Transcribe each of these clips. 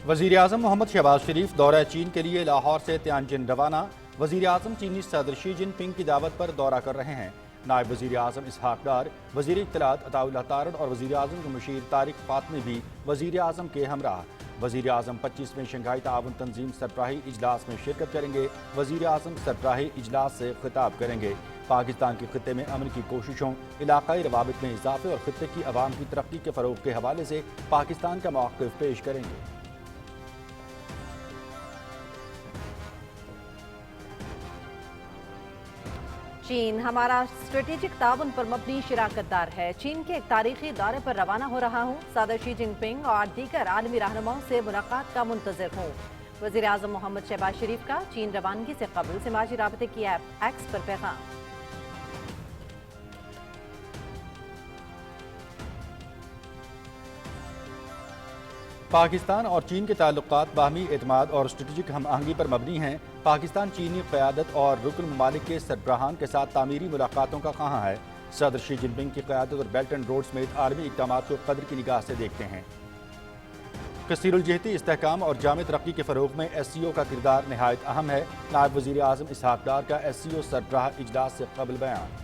वज़ीर-ए-आज़म मोहम्मद शहबाज शरीफ दौरा चीन के लिए लाहौर से तियानजिन रवाना। वज़ीर-ए-आज़म चीनी सदर शी जिनपिंग की दावत पर दौरा कर रहे हैं। नायब वज़ीर-ए-आज़म इसहाक डार, वज़ीर इत्तलात अताउल्लाह तारड़ और वज़ीर-ए-आज़म के मुशीर तारिक फातमी भी वज़ीर-ए-आज़म के हमराह। वज़ीर-ए-आज़म 25वें शंघाई ताउन तंजीम सरबराही इजलास में शिरकत करेंगे। वज़ीर-ए-आज़म सरबराही इजलास से खिताब करेंगे। पाकिस्तान के खित्ते में अमन की कोशिशों, इलाकाई रवाबित में इजाफे और खित्ते की अवाम की तरक्की के फ़रोग़ के हवाले से पाकिस्तान का मौक़िफ़ पेश करेंगे। चीन हमारा स्ट्रेटेजिक ताउन पर मबनी शिराकत दार है। चीन के एक तारीखी दौरे पर रवाना हो रहा हूँ। सदर शी जिनपिंग और दीगर आलमी रहनुमाओं से मुलाकात का मुंतज़िर हूँ। वज़ीर-ए-आज़म मोहम्मद शहबाज शरीफ का चीन रवानगी से कबल समाजी राबते की ऐप एक्स पर पैगाम। पाकिस्तान और चीन के ताल्लुकात बाहमी एतमाद और स्ट्रेटेजिक हम आहंगी पर मबनी हैं। पाकिस्तान चीनी क़यादत और रुकन ममालिक के सरबराहान के साथ तामीरी मुलाकातों का कहाँ है। सदर शी जिनपिंग की क़यादत और बेल्ट एंड रोड समेत आलमी इक़दामात को कदर की निगाह से देखते हैं। कसीरुल-जिहती इस्तेहकाम और जामे तरक्की के फ़रोग़ में SCO का किरदार नहायत अहम है। नायब वज़ीर-ए-आज़म इसहाक डार का SCO सरबराह इजलास से कबल बयान।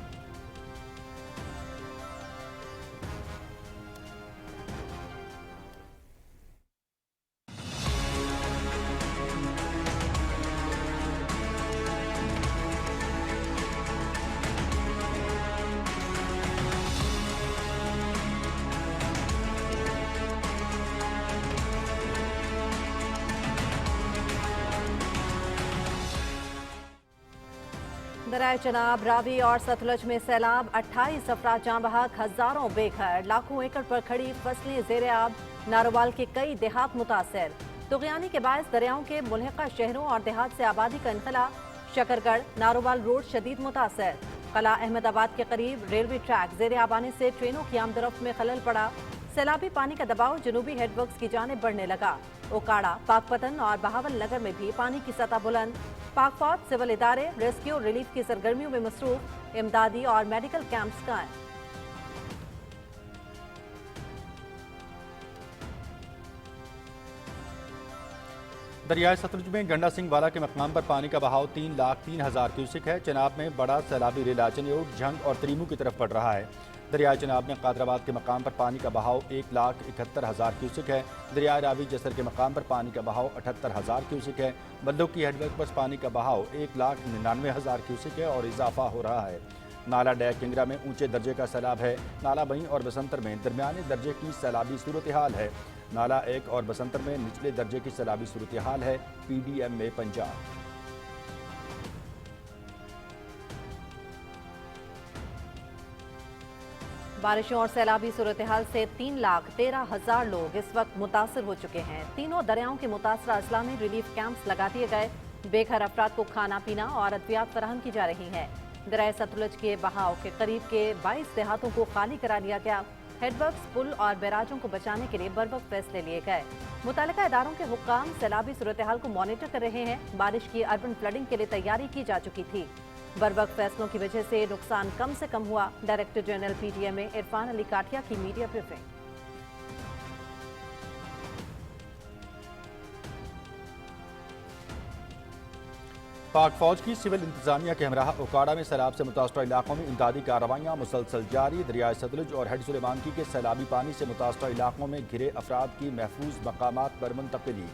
दरियाए चनाब, रावी और सतलज में सैलाब, 28 अफराद जाँ बहक, हजारों बेघर, लाखों एकड़ पर खड़ी फसलें ज़ेरे आब। नारोवाल के कई देहात मुतासर। तुग़यानी के बायस दरियाओं के मुल्हिका शहरों और देहात से आबादी का इनखला। शकरगढ़ नारोवाल रोड शदीद मुतासर। कला अहमदाबाद के करीब रेलवे ट्रैक ज़ेरे आब आने से ट्रेनों की आमदरफ्त में खलल पड़ा। सैलाबी पानी का दबाव जनूबी हेडवर्क्स की जानिब बढ़ने लगा। ओकाड़ा, पाकपतन और बहावल नगर में भी पानी की सतह बुलंद। पाक फौज, सिविल इदारे रेस्क्यू और रिलीफ की सरगर्मियों में मसरूफ। इमदादी और मेडिकल कैंप्स कायम। दरियाए सतलुज में गंडा सिंह वाला के मकाम पर पानी का बहाव 3,03,000 क्यूसिक है। चनाब में बड़ा सैलाबी रेला चनियोट, झंग और तरीमू की तरफ बढ़ रहा है। दरियाए चनाब में कादराबाद के मकाम पर पानी का बहाव 1,71,000 क्यूसिक है। दरियाए रावी जसर के मकाम पर पानी का बहाव 78,000 क्यूसिक है। बल्दों की हेडवर्क पर पानी का बहाव 1,99,000 क्यूसिक है और इजाफा हो रहा है। नाला डैक किंगरा में ऊंचे दर्जे का सैलाब है। नाला बई और बसंतर में दरमियाने दर्जे की सैलाबी सूरत हाल है। नाला 1 और बसंतर में निचले दर्जे की सैलाबी सूरत हाल है। PDM में पंजाब। बारिशों और सैलाबी सूरत हाल से 3,13,000 लोग इस वक्त मुतासर हो चुके हैं। तीनों दरियाओं के मुतासरा अजला में रिलीफ कैंप्स लगा दिए गए। बेघर अफराद को खाना पीना और अद्वियात फराहम की जा रही हैं। दरियाए सतलुज के बहाव के करीब के 22 देहातों को खाली करा दिया गया। हेडवर्क्स, पुल और बैराजों को बचाने के लिए बरवक्त फैसले लिए गए। मुतालिका इदारों के हुक्काम सैलाबी सूरत हाल को मॉनिटर कर रहे हैं। बारिश की अर्बन फ्लडिंग के लिए तैयारी की जा चुकी थी। बरवक्त फैसलों की वजह से नुकसान कम से कम हुआ। डायरेक्टर जनरल PTM में इरफान अली काठिया की मीडिया ब्रीफिंग। पाक फौज की सिविल इंतजामिया के हमराह ओकाड़ा में सैलाब से मुतासरा इलाकों में इमदादी कार्रवाइयाँ मुसलसल जारी। दरियाए सतलुज और हेड सुलेमानकी के सैलाबी पानी से मुतासरा इलाकों में घिरे अफराद की महफूज मकामात पर मुंतकिली।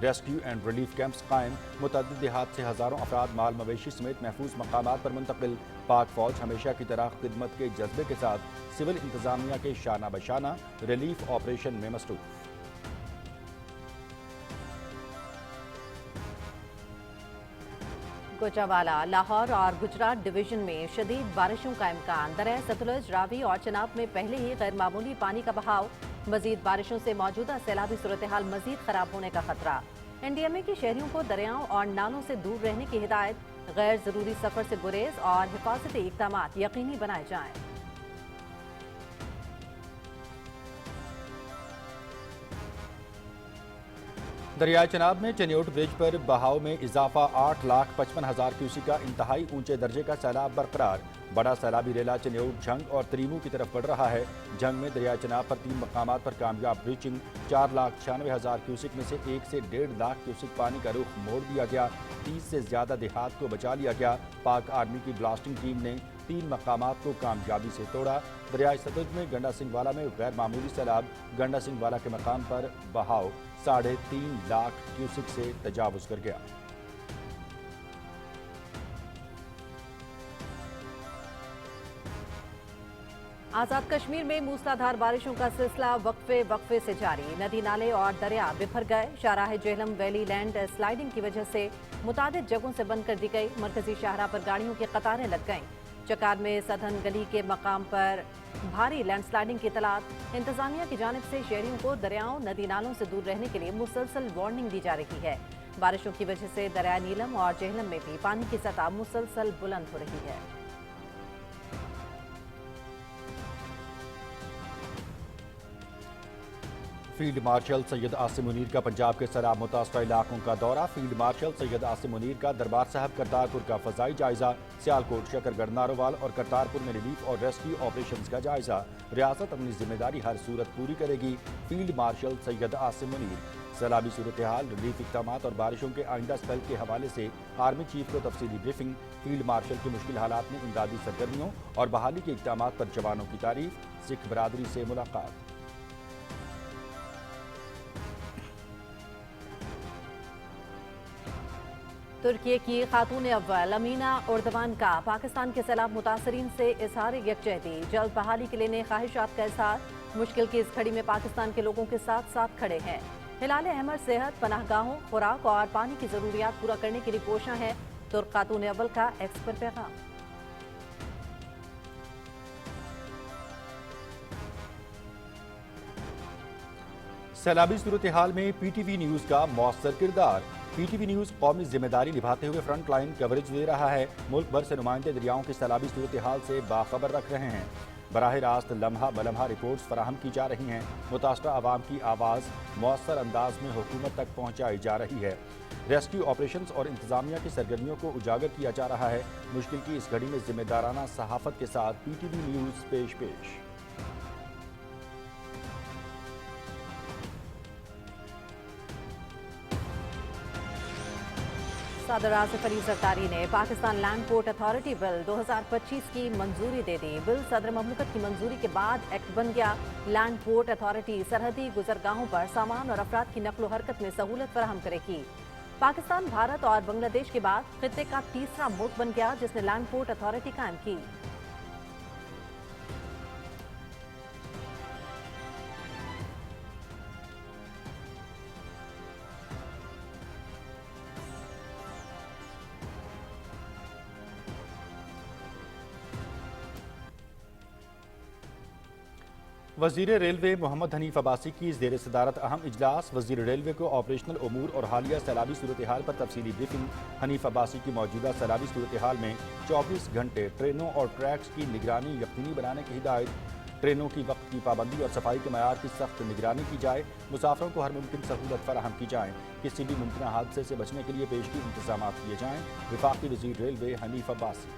रेस्क्यू एंड रिलीफ कैंप्स कायम। मुतअद्दिद देहात से हज़ारों अफराद माल मवेशी समेत महफूज मकामात पर मुंतकिल। पाक फौज हमेशा की तरह खिदमत के जज्बे के साथ सिविल इंतजामिया के शाना बशाना रिलीफ ऑपरेशन में मसरूफ। कोचावाला, लाहौर और गुजरात डिवीजन में शदीद बारिशों का इम्कान। दरियाए सतलुज, रावी और चनाब में पहले ही गैर मामूली पानी का बहाव। मजीद बारिशों से मौजूदा सैलाबी सूरत हाल मजीद खराब होने का खतरा। NDMA की शहरियों को दरियाओं और नालों से दूर रहने की हिदायत। गैर जरूरी सफर से गुरेज और हिफाजती इक़दामात यकीनी बनाए जाएं। दरियाए चनाब में चनियोट ब्रिज पर बहाव में इजाफा 8,55,000 क्यूसिक का इंतहाई ऊंचे दर्जे का सैलाब बरकरार। बड़ा सैलाबी रेला चनियोट, झंग और तरीमू की तरफ बढ़ रहा है। झंग में दरियाए चनाब पर 3 मकामात पर कामयाब ब्रीचिंग। 4,96,000 क्यूसिक में से 1 से 1.5 लाख क्यूसिक पानी का रुख मोड़ दिया गया। 30 से ज्यादा देहात को बचा लिया गया। पाक आर्मी की ब्लास्टिंग टीम ने 3 मकामात को कामयाबी से तोड़ा। दरियाए सतलुज में गंडा सिंह वाला में गैर मामूली सैलाब। गंडा सिंह वाला के मकाम पर बहाव 3.5 लाख क्यूसिक से तजावुज कर गया। आजाद कश्मीर में मूसलाधार बारिशों का सिलसिला वक्फे से जारी। नदी नाले और दरिया बिखर गए। शाहराह जेहलम वैली लैंड स्लाइडिंग की वजह से मुतादिद जगहों से बंद कर दी गई। मरकजी शाहराह पर गाड़ियों की कतारें लग गईं। चकार में सधन गली के मकाम पर भारी लैंडस्लाइडिंग की इतलात। इंतजामिया की जानिब से शहरियों को दरियाओं नदी नालों से दूर रहने के लिए मुसलसल वार्निंग दी जा रही है। बारिशों की वजह से दरिया नीलम और जेहलम में भी पानी की सतह मुसलसल बुलंद हो रही है। फील्ड मार्शल सैयद आसिम मुनीर का पंजाब के सैलाब मुतासरा इलाकों का दौरा। फील्ड मार्शल सैयद आसिम मुनीर का दरबार साहब करतारपुर का फजाई जायजा। सियालकोट, शकरगढ़, नारोवाल और करतारपुर में रिलीफ और रेस्क्यू ऑपरेशंस का जायजा। रियासत अपनी जिम्मेदारी हर सूरत पूरी करेगी। Field marshal Syed Asim Munir. सैलाबी सूरत हाल, रिलीफ इक़दामात और बारिशों के आइंदा स्पेल के हवाले से आर्मी चीफ को तफसीली ब्रीफिंग। फील्ड मार्शल की मुश्किल हालात में इमदादी सरगर्मियों और बहाली के इक़दामात पर जवानों की तारीफ। सिख बरादरी से मुलाकात। तुर्की की खातून अव्वल अमीना उर्दवान का पाकिस्तान के सैलाब मुतासरीन से इजहार यकजहती। जल्द बहाली के लिए ख्वाहिशात का इजहार। मुश्किल की इस घड़ी में पाकिस्तान के लोगों के साथ साथ खड़े हैं। हिलाल अहमद सेहत, पनाहगाहों, खुराक और पानी की जरूरियात पूरा करने के लिए कोशां है। तुर्क खातून अव्वल का एक्स पर पैगाम। सैलाबी सूरत हाल में PTV न्यूज़ का मौसर किरदार। PTV न्यूज़ कौमी जिम्मेदारी निभाते हुए फ्रंट लाइन कवरेज दे रहा है। मुल्क भर से नुमाइंदे दरियाओं की सैलाबी सूरत हाल से बाखबर रख रहे हैं। बराह रास्त लम्हा बलम्हा रिपोर्ट्स फराहम की जा रही हैं। मुतासरा आवाम की आवाज़ मौसर अंदाज में हुकूमत तक पहुँचाई जा रही है। रेस्क्यू ऑपरेशंस और इंतजामिया की सरगर्मियों को उजागर किया जा रहा है। मुश्किल की इस घड़ी में जिम्मेदाराना सहाफ़त के साथ PTV न्यूज़ पेश। सदर आसिफ अली जरदारी ने Pakistan land port authority bill 2025 की मंजूरी दे दी। बिल सदर ममलकत की मंजूरी के बाद एक्ट बन गया। लैंड पोर्ट अथॉरिटी सरहदी गुजरगाहों पर सामान और अफराद की नकलो हरकत में सहूलत फराहम करेगी। पाकिस्तान भारत और बांग्लादेश के बाद खित्ते का तीसरा मुल्क बन गया जिसने लैंड पोर्ट अथॉरिटी कायम की। वज़ीर रेलवे मोहम्मद हनीफ अब्बासी की ज़ेर सदारत अहम इजलास। वज़ीर रेलवे को ऑपरेशनल उमूर और हालिया सैलाबी सूरत हाल पर तफसीली ब्रीफिंग। हनीफ अब्बासी की मौजूदा सैलाबी सूरत हाल में 24 घंटे ट्रेनों और ट्रैक्स की निगरानी यकीनी बनाने की हिदायत। ट्रेनों की वक्त की पाबंदी और सफाई के मयार की सख्त निगरानी की जाए। मुसाफिरों को हर मुमकिन सहूलत फराहम की जाए। किसी भी मुमकिन हादसे से बचने के लिए पेशगी इंतजाम किए जाएँ। वफाकी वज़ीर रेलवे हनीफ अब्बासी।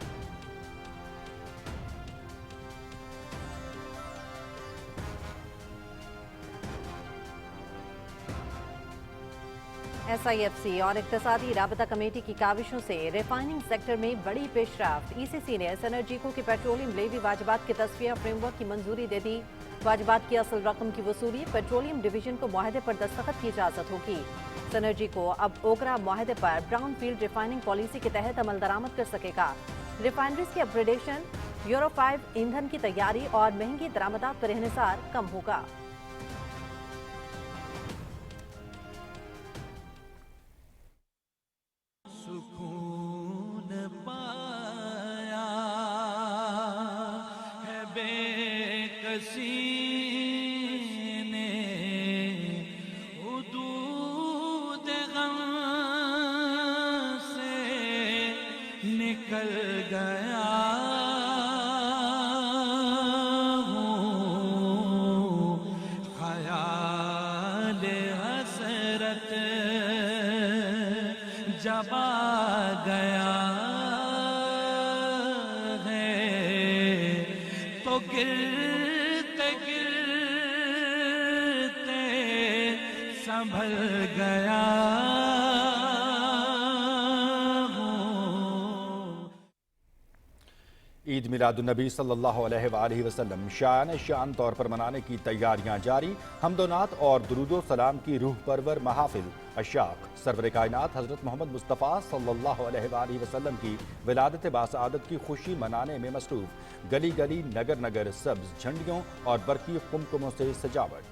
SIFC और इक्तसादी राबता कमेटी की काविशों से रिफाइनिंग सेक्टर में बड़ी पेशरफ्त। ECC ने एनर्जीको की पेट्रोलियम लेवी वाजिबात के तस्वीर फ्रेमवर्क की मंजूरी दे दी। वाजिबात की असल रकम की वसूली पेट्रोलियम डिवीजन को मुआहदे पर दस्तखत की इजाजत होगी। एनर्जी को अब ओकरा मुआहदे पर ब्राउन फील्ड रिफाइनिंग पॉलिसी के तहत अमल दरामद कर सकेगा। रिफाइनरीज की अपग्रेडेशन, यूरो 5 ईंधन की तैयारी और महंगी दरामदात पर इन्हिसार कम होगा। सुकून पाया है बेकसी ने, हुदूद गम से निकल गया हूँ, ख्याल हसरत देखो गिरते गिरते संभल गया हूँ। ईद मिलादुन्नबी सल्लल्लाहु अलैहि वसल्लम शान तौर पर मनाने की तैयारियां जारी। हम्दोनात और दुरूदो सलाम की रूह परवर महफिल अशाक सरवर कायनात हजरत मोहम्मद मुस्तफ़ा सल्लल्लाहु अलैहि वसल्लम की विलादत बासआदत की खुशी मनाने में मसरूफ। गली गली नगर नगर सब्ज झंडियों और बरकी कुमकुमों से सजावट।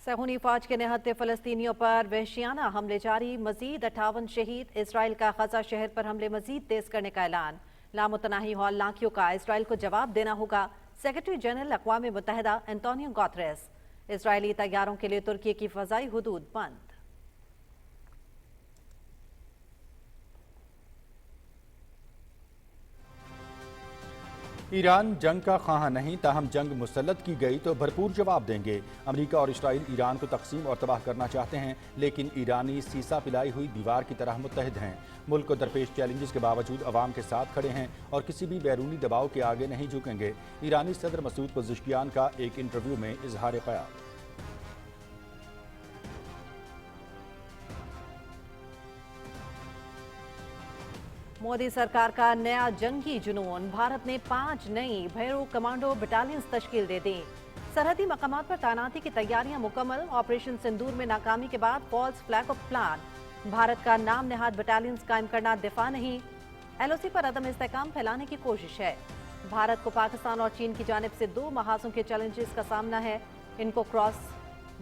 सहूनी फौज के निहत्ते फलस्तीनियों पर वहशियाना हमले जारी। मजीद 58 शहीद। इसराइल का गजा शहर पर हमले मजीद तेज करने का ऐलान। लामुतनाही हौलनाकियों का इसराइल को जवाब देना होगा। सेक्रेटरी जनरल अक़वाम मुत्तहिदा एंटोनियो गुतेरेस। इसराइली तैयारों के लिए तुर्की की फ़ज़ाई हुदूद बंद। ईरान जंग का ख़्वाह नहीं, ताहम जंग मुसल्लत की गई तो भरपूर जवाब देंगे। अमेरिका और इसराइल ईरान को तकसीम और तबाह करना चाहते हैं, लेकिन ईरानी सीसा पिलाई हुई दीवार की तरह मुत्तहिद हैं। मुल्क को दरपेश चैलेंजेस के बावजूद अवाम के साथ खड़े हैं और किसी भी बैरूनी दबाव के आगे नहीं झुकेंगे। ईरानी सदर मसूद पज़ेश्कियान का एक इंटरव्यू में इजहार ख्याल। मोदी सरकार का नया जंगी जुनून। भारत ने 5 नई भैरू कमांडो बटालियंस तश्कील दे दी। सरहदी मकामात पर तैनाती की तैयारियां मुकम्मल। ऑपरेशन सिंदूर में नाकामी के बाद false flag of plan. Bharat का नाम नेहाद बटालियंस कायम करना दिफा नहीं, LOC पर अदम इस्तेहकाम फैलाने की कोशिश है। भारत को पाकिस्तान और चीन की जानिब से 2 महाजों के चैलेंजेस का सामना है। इनको क्रॉस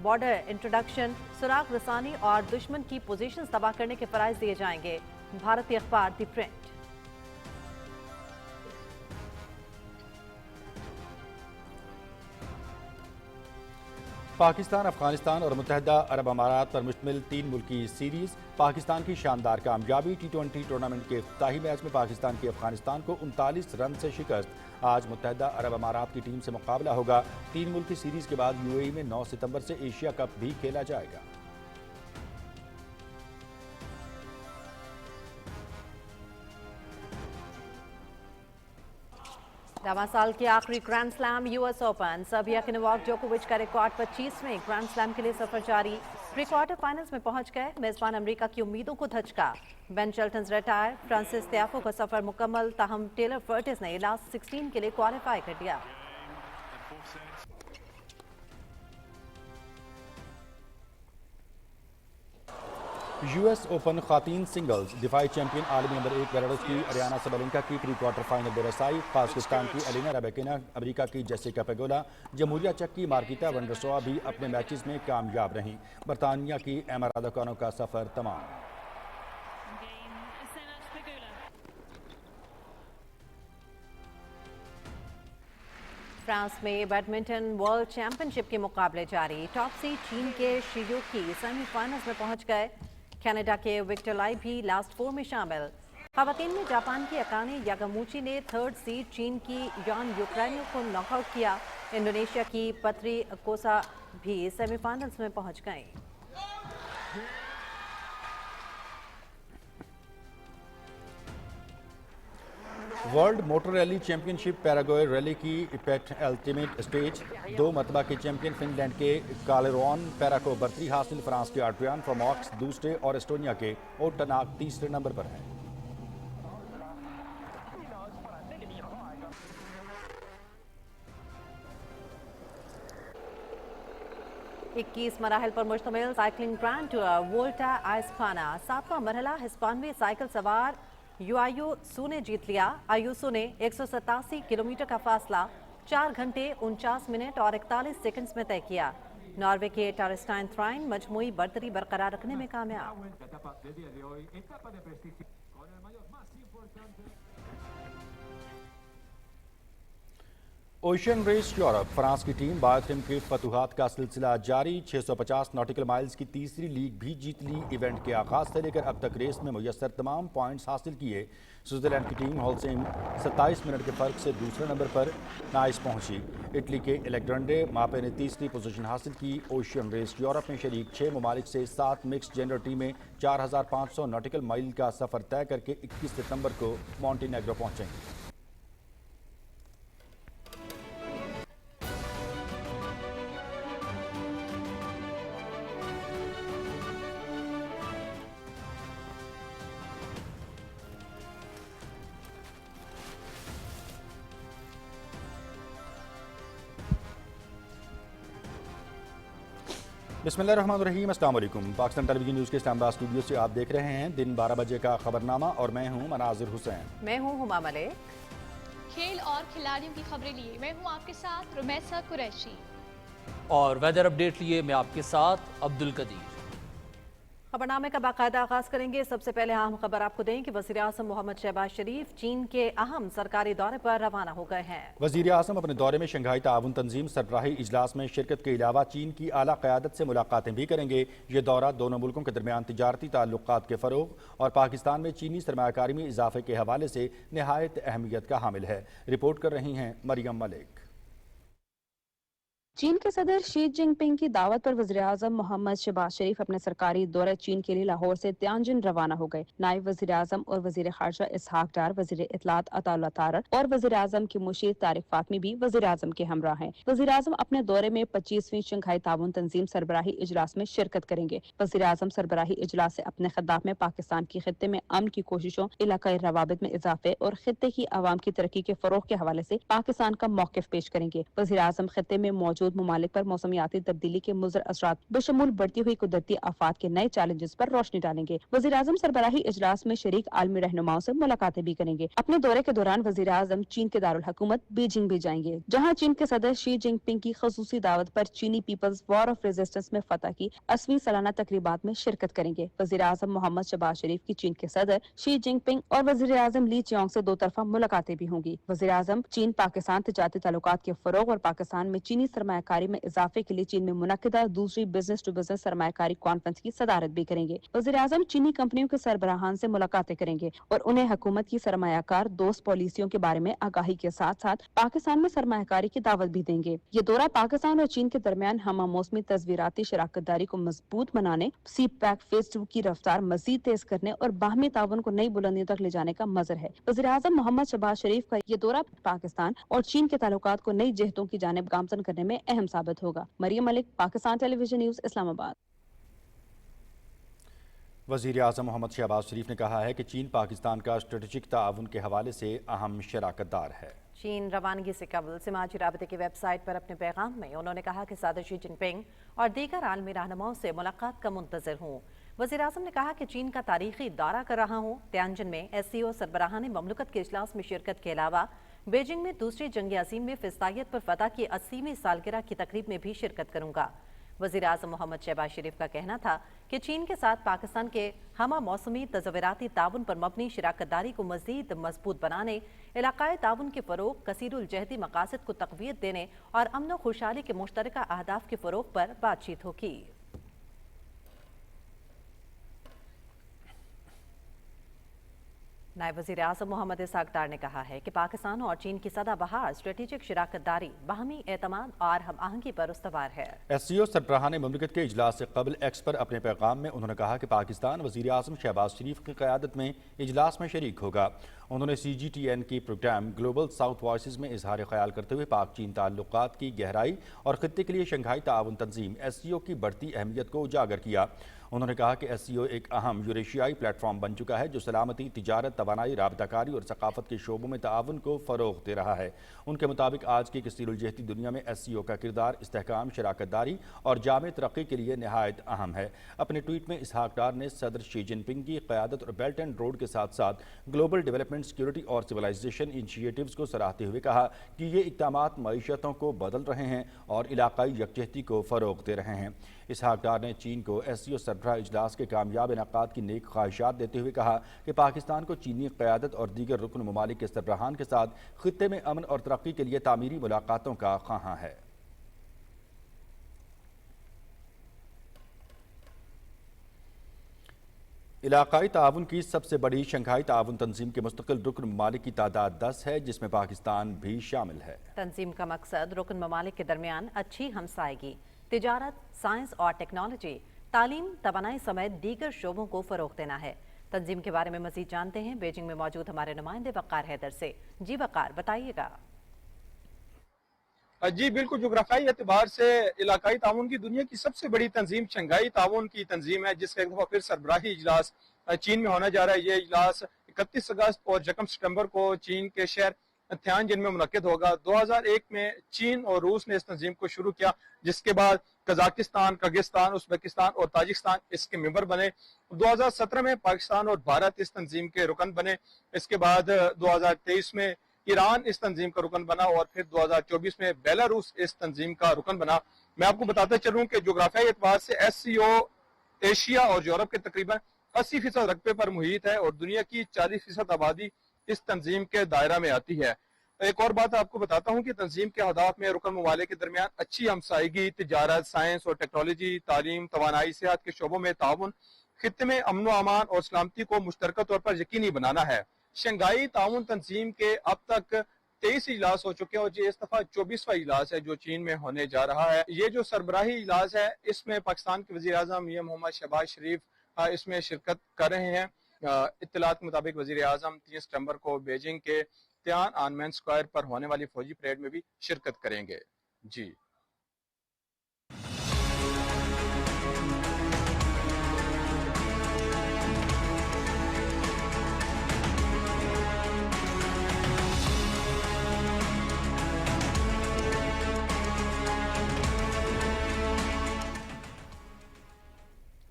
बॉर्डर इंट्रोडक्शन, सुराग रसानी और दुश्मन की पोजीशन तबाह करने के फराइज दिए जाएंगे। भारतीय अखबार दी प्रिंट। पाकिस्तान, अफगानिस्तान और मुत्तहिदा अरब अमारात पर मुश्तमिल 3 मुल्की सीरीज। पाकिस्तान की शानदार कामयाबी। T20 टूर्नामेंट के इफ्तिताही मैच में पाकिस्तान की अफगानिस्तान को 39 रन से शिकस्त। आज मुत्तहिदा अरब अमारात की टीम से मुकाबला होगा। 3 मुल्की सीरीज के बाद UAE में 9 सितंबर से एशिया कप भी खेला जाएगा। रवां साल के आखिरी grand slam US open. Serbia के नोवाक जोकोविच का रिकॉर्ड 25वें ग्रैंड स्लैम के लिए सफर जारी। प्री क्वार्टर फाइनल्स में पहुंच गए। मेजबान अमेरिका की उम्मीदों को धचका। Ben Shelton's retire. Frances Tiafoe का सफर मुकम्मल। ताहम टेलर फर्टिस ने लास्ट 16 के लिए क्वालिफाई कर लिया। US ओपन खातीन सिंगल्स। दिफाई चैंपियन आलमी नंबर 1 बेलारूस की अरियाना सबलेंका की प्री क्वार्टर फाइनल में रसाई। काजाकिस्तान की एलिना रबैकिना, अमेरिका की जेसिका पेगोला, जमहूरिया चेक की मार्किता वोंड्रोसोवा भी अपने मैचेस में कामयाब रहीं। बरतानिया की एमा रादुकानु का सफर तमाम। फ्रांस में बैडमिंटन वर्ल्ड चैंपियनशिप के मुकाबले जारी। टॉप सीड चीन के शिजुकी सेमीफाइनल्स में पहुंच गए। कनाडा के विक्टर लाई भी लास्ट 4 में शामिल। खवातीन में जापान की अकाने यागामूची ने 3rd सीड चीन की यान यूक्रेनियो को नॉकआउट किया। इंडोनेशिया की पत्री कोसा भी सेमीफाइनल्स में पहुंच गई। World motor rally championship Paraguay rally की पेट अल्टीमेट स्टेज। 2 मरतबा के चैंपियन फिनलैंड के कालेरॉन पैरा को बर्तरी हासिल। फ्रांस के आड्रियान फ्रोमॉक्स दूसरे और एस्टोनिया के ओटनाक तीसरे नंबर पर हैं। इक्कीस मराहल पर मुश्तमिल साइकिलिंग ग्रैंड टूर वोल्टा आ इस्पाना। 7वां मरहला हिस्पानवी साइकिल सवार यूआईयू ने जीत लिया। आयुसो ने 187 किलोमीटर का फासला 4 घंटे 49 मिनट और 41 सेकंड्स में तय किया। नॉर्वे के टारस्टाइन थ्राइन मजमूई बर्तरी बरकरार रखने में कामयाब। ओशन रेस यूरोप फ्रांस की टीम बायोथिम के फतूहात का सिलसिला जारी। 650 नॉटिकल माइल्स की तीसरी लीग भी जीत ली। इवेंट के आगाज से लेकर अब तक रेस में मुयस्सर तमाम पॉइंट्स हासिल किए। स्विट्जरलैंड की टीम हॉलसेम 27 मिनट के फर्क से दूसरे नंबर पर नाइस पहुंची। इटली के एलेक्जेंड्रे मापे ने तीसरी पोजीशन हासिल की। ओशन रेस यूरोप में शरीक 6 ममालिक से 7 मिक्स जेंडर टीमें 4500 नॉटिकल माइल का सफर तय करके 21 सितंबर को मॉन्टेनेग्रो पहुंचेंगी। बिस्मिल्लाहिर्रहमानिर्रहीम, अस्सलाम वालेकुम। पाकिस्तान टेलीविजन न्यूज़ के इस्लामाबाद स्टूडियो से आप देख रहे हैं दिन 12 बजे का खबरनामा और मैं हूं मनाजिर हुसैन। मैं हूं हुमा मलिक। खेल और खिलाड़ियों की खबरें लिए मैं हूं आपके साथ रुमैसा कुरैशी। और वेदर अपडेट लिए मैं आपके साथ अब्दुल कदीर। खबरनामे का बाकायदा आगाज करेंगे। सबसे पहले अहम खबर आपको दें कि वज़ीर आज़म मोहम्मद शहबाज शरीफ चीन के अहम सरकारी दौरे पर रवाना हो गए हैं। वज़ीर आज़म अपने दौरे में शंघाई ताउन तंजीम सरबराही इजलास में शिरकत के अलावा चीन की आला क़यादत से मुलाकातें भी करेंगे। ये दौरा दोनों मुल्कों के दरमियान तिजारती ताल्लुकात के फ़रोग़ और पाकिस्तान में चीनी सरमायाकारी में इजाफे के हवाले से नहायत अहमियत का हामिल है। रिपोर्ट कर रही हैं मरियम मलिक। चीन के सदर शी जिनपिंग की दावत पर वज़ीर आज़म मोहम्मद शहबाज शरीफ अपने सरकारी दौरे चीन के लिए लाहौर से तियानजिन रवाना हो गए। नायब वज़ीर आज़म और वज़ीर ख़ारजा इसहाक डार, वज़ीर इत्तलात अताउल्लाह तारक और वज़ीर आज़म की मुशीर तारिक फातमी भी वज़ीर आज़म के हमरा हैं। वज़ीर आज़म अपने दौरे में 25वीं शंघाई ताउन तंजीम सरबराही इजलास में शिरकत करेंगे। वज़ीर आज़म सरबराही इजलास से अपने खिताब में पाकिस्तान की खित्ते में अमन की कोशिशों, इलाकाई रवाबित में इजाफे और खित्ते की आवाम की तरक्की के फरोग के हवाले से पाकिस्तान का मौक़िफ़ पेश करेंगे। वज़ीर आज़म खित्ते में मौजूद ममालिक पर मौसमियाती तब्दीली के मुज़र असरात बशमूल बढ़ती हुई कुदरती आफात के नए चैलेंजेस पर रोशनी डालेंगे। वज़ीर आज़म सरबराही इजलास में शरीक आलमी रहनुमाओं से मुलाकातें भी करेंगे। अपने दौरे के दौरान वज़ीर आज़म चीन के दारुल हुकूमत बीजिंग भी जाएंगे, जहाँ चीन के सदर शी जिनपिंग की खसूसी दावत पर चीनी पीपल्स वॉर ऑफ रेजिस्टेंस में फतह की 80वीं सालाना तकरीबात में शिरकत करेंगे। वज़ीर आज़म मोहम्मद शहबाज शरीफ की चीन के सदर शी जिनपिंग और वज़ीर आज़म ली चियांग से 2 तरफा मुलाकातें भी होंगी। वज़ीर आज़म चीन पाकिस्तान तिजारती ताल्लुकात के फरोग और पाकिस्तान में चीनी सरमायाकारी में इजाफे के लिए चीन में मुनक्किदा दूसरी बिजनेस टू बिजनेस सरमायाकारी कॉन्फ्रेंस की सदारत भी करेंगे। वज़ीर आज़म चीनी कंपनियों के सरबराहान से मुलाकातें करेंगे और उन्हें हुकूमत की सरमायाकार दोस्त पॉलिसियों के बारे में आगाही के साथ साथ पाकिस्तान में सरमायाकारी की दावत भी देंगे। ये दौरा पाकिस्तान और चीन के दरमियान हम मौसमी तस्वीराती शराकतदारी को मजबूत बनाने, सी पैक फेज 2 की रफ्तार मजीद तेज करने और बाहमी ताउन को नई बुलंदियों तक ले जाने का मजर है। वज़ीर आज़म मोहम्मद शहबाज शरीफ का ये दौरा पाकिस्तान और चीन के ताल्लुकात को नई जहतों की जानिब गामजन करने में अहम साबित होगा। Maryam Malik, Pakistan television news, Islamabad. वज़ीर आज़म मोहम्मद शहबाज शरीफ ने कहा है कि चीन पाकिस्तान का स्ट्रेटेजिक ताउन के हवाले से अहम शराकतदार है। चीन रवानगी से कबल समाजी राबते की वेबसाइट पर अपने पैगाम में उन्होंने कहा कि सदर शी जिनपिंग और दीगर आलमी रहनुमाओं से मुलाकात का मुंतज़िर हूँ। वज़ीर आज़म ने कहा कि चीन का तारीखी दौरा कर रहा हूँ। तियानजिन में SCO सरबराहान ममलकत के इजलास में शिरकत के अलावा बीजिंग में दूसरी जंग अज़ीम में फिस्तायत पर फतह की 80वीं सालगिरह की तकरीब में भी शिरकत करूँगा। वज़ीर आज़म मोहम्मद शहबाज शरीफ का कहना था कि चीन के साथ पाकिस्तान के हमा मौसमी तज़व्वुराती ताउन पर मबनी शराकतदारी को मज़ीद मजबूत बनाने, इलाकाई ताउन के फ़रोग़, कसीरुल जहदी मकासद को तक़वियत देने और अमन व खुशहाली के मुश्तरका अहदाफ के फ़रोग़ पर बातचीत होगी। नायब वज़ीर आज़म मोहम्मद इसहाक डार ने कहा है कि पाकिस्तान और चीन की सदाबहार स्ट्रेटेजिक शराकतदारी, बाहमी एतमाद और हम आहंगी पर उस्तवार है। SCO सरबराहान ममलकत के इजलास से कबल एक्स पर अपने पैगाम में उन्होंने कहा कि पाकिस्तान वज़ीर आज़म शहबाज शरीफ की क़यादत में इजलास में शरीक होगा। उन्होंने CGTN की प्रोग्राम ग्लोबल साउथ वॉइसेस में इजहार ख्याल करते हुए पाक चीन ताल्लुकात की गहराई और खित्ते के लिए शंघाई ताउन तंजीम SCO की बढ़ती अहमियत को उजागर किया। उन्होंने कहा कि SCO एक अहम यूरेशियाई प्लेटफॉर्म बन चुका है जो सलामती, तिजारत, तवानाई, राबताकारी और सकाफत के शोबों में ताउन को फ़रोग़ दे रहा है। उनके मुताबिक आज की कसीरुलजहती दुनिया में SCO का किरदार इस्तेहकाम, शराकतदारी और जामे तरक्की के लिए नहायत अहम है। अपने ट्वीट में इसहाक डार ने सदर शी जिनपिंग की क़यादत और बेल्ट एंड रोड के साथ साथ ग्लोबल डेवलपमेंट, सिक्योरिटी और सिविलाइजेशन इनिशिएटिव्स को सराहते हुए कहा कि ये इक़दामात मईशतों को बदल रहे हैं और इलाकाई यकजहती को फ़रोग़ दे रहे हैं। اسحاق ڈار نے چین کو SCO سربراہ اجلاس کے کامیاب انعقاد کی نیک خواہشات دیتے ہوئے کہا کہ پاکستان کو چینی قیادت اور دیگر رکن ممالک کے سربراہان کے ساتھ خطے میں امن اور ترقی کے لیے تعمیری ملاقاتوں کا خواہاں ہے۔ علاقائی تعاون کی سب سے بڑی شنگھائی تعاون تنظیم کے مستقل رکن ممالک کی تعداد 10 ہے، جس میں پاکستان بھی شامل ہے۔ تنظیم کا مقصد رکن ممالک کے درمیان اچھی ہمسائیگی، تجارت، سائنس اور ٹیکنالوجی، تعلیم، توانائی سمیت دیگر شعبوں کو فروغ دینا ہے۔ تنظیم کے بارے میں مزید جانتے ہیں بیجنگ میں موجود ہمارے نمائندے وقار حیدر سے۔ جی وقار، بتائیے گا۔ جی بالکل، جغرافیائی اعتبار سے علاقائی تعاون کی دنیا کی سب سے بڑی تنظیم شنگھائی تعاون کی تنظیم ہے، جس کا ایک دفعہ پھر سربراہی اجلاس چین میں ہونا جا رہا ہے۔ یہ اجلاس 31 اگست اور 1 ستمبر کو چین کے شہر تیانجن میں منعقد ہوگا۔ 2001 میں چین اور روس نے اس تنظیم کو شروع کیا، جس کے بعد قزاقستان، کرغزستان، ازبکستان اور تاجکستان اس کے ممبر بنے۔ 2017 میں پاکستان اور بھارت اس تنظیم کے رکن بنے۔ اس کے بعد 2023 میں ایران اس تنظیم کا رکن بنا اور پھر 2024 میں بیلاروس اس تنظیم کا رکن بنا۔ میں آپ کو بتاتا چلوں کہ جغرافیائی اعتبار سے SCO ایشیا اور یورپ کے تقریباً 80% رقبے پر محیط ہے اور دنیا کی 40% آبادی اس تنظیم کے دائرہ میں آتی ہے۔ ایک اور بات آپ کو بتاتا ہوں کہ تنظیم کے اہداف میں رکن ممالک کے درمیان اچھی ہمسائیگی، تجارت، سائنس اور ٹیکنالوجی، تعلیم، توانائی، صحت کے شعبوں میں تعاون، خطے میں امن و امان اور سلامتی کو مشترکہ طور پر یقینی بنانا ہے۔ شنگھائی تعاون تنظیم کے اب تک 23 اجلاس ہو چکے ہیں اور یہ اس دفعہ 24واں اجلاس ہے جو چین میں ہونے جا رہا ہے۔ یہ جو سربراہی اجلاس ہے، اس میں پاکستان کے وزیر اعظم میاں محمد شہباز شریف اس میں شرکت کر رہے ہیں۔ اطلاعات کے مطابق وزیر اعظم 3 ستمبر کو بیجنگ کے تیان آن مین اسکوائر پر ہونے والی فوجی پریڈ میں بھی شرکت کریں گے۔ جی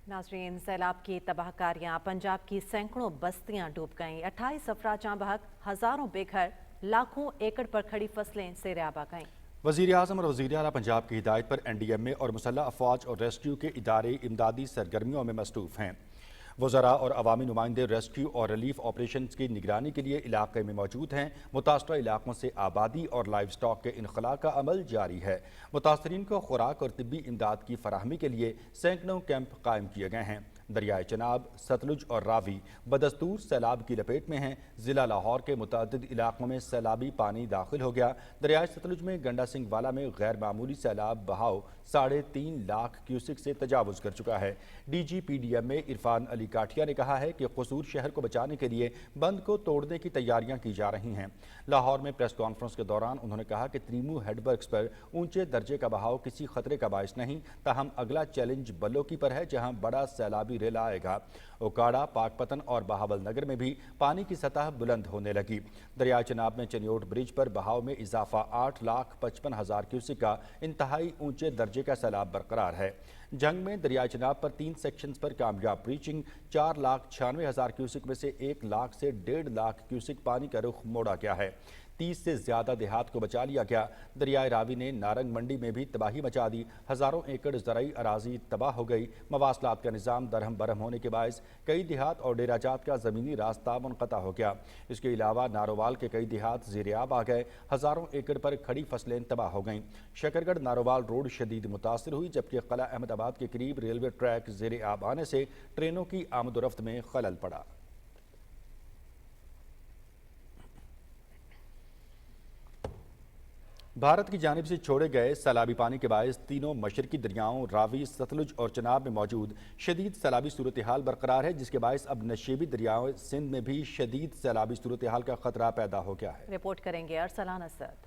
ناظرین، سیلاب کی تباہ کاریاں، پنجاب کی سینکڑوں بستیاں ڈوب گئیں، 28 افراد جاں بحق، ہزاروں بے گھر، لاکھوں ایکڑ پر کھڑی فصلیں زیر آب آ گئیں۔ وزیر اعظم اور وزیر اعلیٰ پنجاب کی ہدایت پر NDMA اور مسلح افواج اور ریسکیو کے ادارے امدادی سرگرمیوں میں مصروف ہیں۔ وزراء اور عوامی نمائندے ریسکیو اور ریلیف آپریشنز کی نگرانی کے لیے علاقے میں موجود ہیں۔ متاثرہ علاقوں سے آبادی اور لائیو سٹاک کے انخلاء کا عمل جاری ہے۔ متاثرین کو خوراک اور طبی امداد کی فراہمی کے لیے سینکڑوں کیمپ قائم کیے گئے ہیں۔ دریائے چناب، ستلج اور راوی بدستور سیلاب کی لپیٹ میں ہیں۔ ضلع لاہور کے متعدد علاقوں میں سیلابی پانی داخل ہو گیا۔ دریائے ستلج میں گنڈا سنگھ والا میں غیر معمولی سیلاب بہاؤ 3.5 لاکھ کیوسک سے تجاوز کر چکا ہے۔ DG PDMA عرفان علی کاٹھیا نے کہا ہے کہ قصور شہر کو بچانے کے لیے بند کو توڑنے کی تیاریاں کی جا رہی ہیں۔ لاہور میں پریس کانفرنس کے دوران انہوں نے کہا کہ تریمو ہیڈ ورکس پر اونچے درجے کا بہاؤ کسی خطرے کا باعث نہیں، تاہم اگلا چیلنج بلوکی پر ہے جہاں بڑا سیلابی ریلا آئے گا۔ اوکاڑا، پاک پتن اور بہاول نگر میں بھی پانی کی سطح بلند ہونے لگی۔ دریائے چناب میں چنیوٹ برج پر بہاؤ میں اضافہ 8,55,000 کیوسک کا انتہائی اونچے درجے کا سیلاب برقرار ہے۔ جنگ میں دریائے چناب پر 3 سیکشنز پر کامیاب بریچنگ، 4,96,000 کیوسک میں سے 1 لاکھ سے 1.5 لاکھ کیوسک پانی کا رخ موڑا گیا ہے۔ 30 سے زیادہ دیہات کو بچا لیا گیا۔ دریائے راوی نے نارنگ منڈی میں بھی تباہی مچا دی، ہزاروں ایکڑ زرعی اراضی تباہ ہو گئی۔ مواصلات کا نظام درہم برہم ہونے کے باعث کئی دیہات اور ڈیرہ جات کا زمینی راستہ منقطع ہو گیا۔ اس کے علاوہ ناروال کے کئی دیہات زیر آب آ گئے، ہزاروں ایکڑ پر کھڑی فصلیں تباہ ہو گئیں۔ شکرگڑھ ناروال روڈ شدید متاثر ہوئی، جبکہ قلعہ احمد آباد کے قریب ریلوے ٹریک زیر آب آنے سے ٹرینوں کی آمد و رفت میں خلل پڑا۔ بھارت کی جانب سے چھوڑے گئے سیلابی پانی کے باعث تینوں مشرقی دریاؤں راوی، ستلج اور چناب میں موجود شدید سیلابی صورتحال برقرار ہے، جس کے باعث اب نشیبی دریاؤں سندھ میں بھی شدید سیلابی صورتحال کا خطرہ پیدا ہو گیا ہے۔ رپورٹ کریں گے ارسلان اسد۔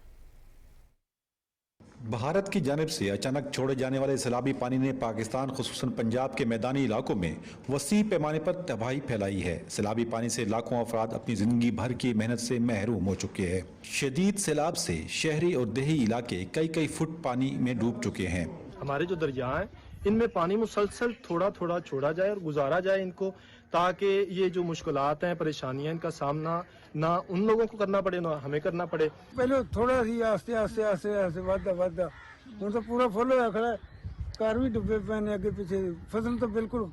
بھارت کی جانب سے اچانک چھوڑے جانے والے سیلابی پانی نے پاکستان خصوصاً پنجاب کے میدانی علاقوں میں وسیع پیمانے پر تباہی پھیلائی ہے۔ سیلابی پانی سے لاکھوں افراد اپنی زندگی بھر کی محنت سے محروم ہو چکے ہیں۔ شدید سیلاب سے شہری اور دیہی علاقے کئی فٹ پانی میں ڈوب چکے ہیں۔ ہمارے جو دریا ہیں ان میں پانی مسلسل تھوڑا چھوڑا جائے اور گزارا جائے ان کو، تاکہ یہ جو مشکلات ہیں، پریشانیاں، ان کا سامنا نہ ان لوگوں کو کرنا پڑے نہ ہمیں کرنا پڑے۔ پہلے تھوڑا سی آستے آستے ودا ان تو پورا فل ہوا کھڑا ہے، घर भी डुबे पे ने, अगे पीछे फसल तो बिल्कुल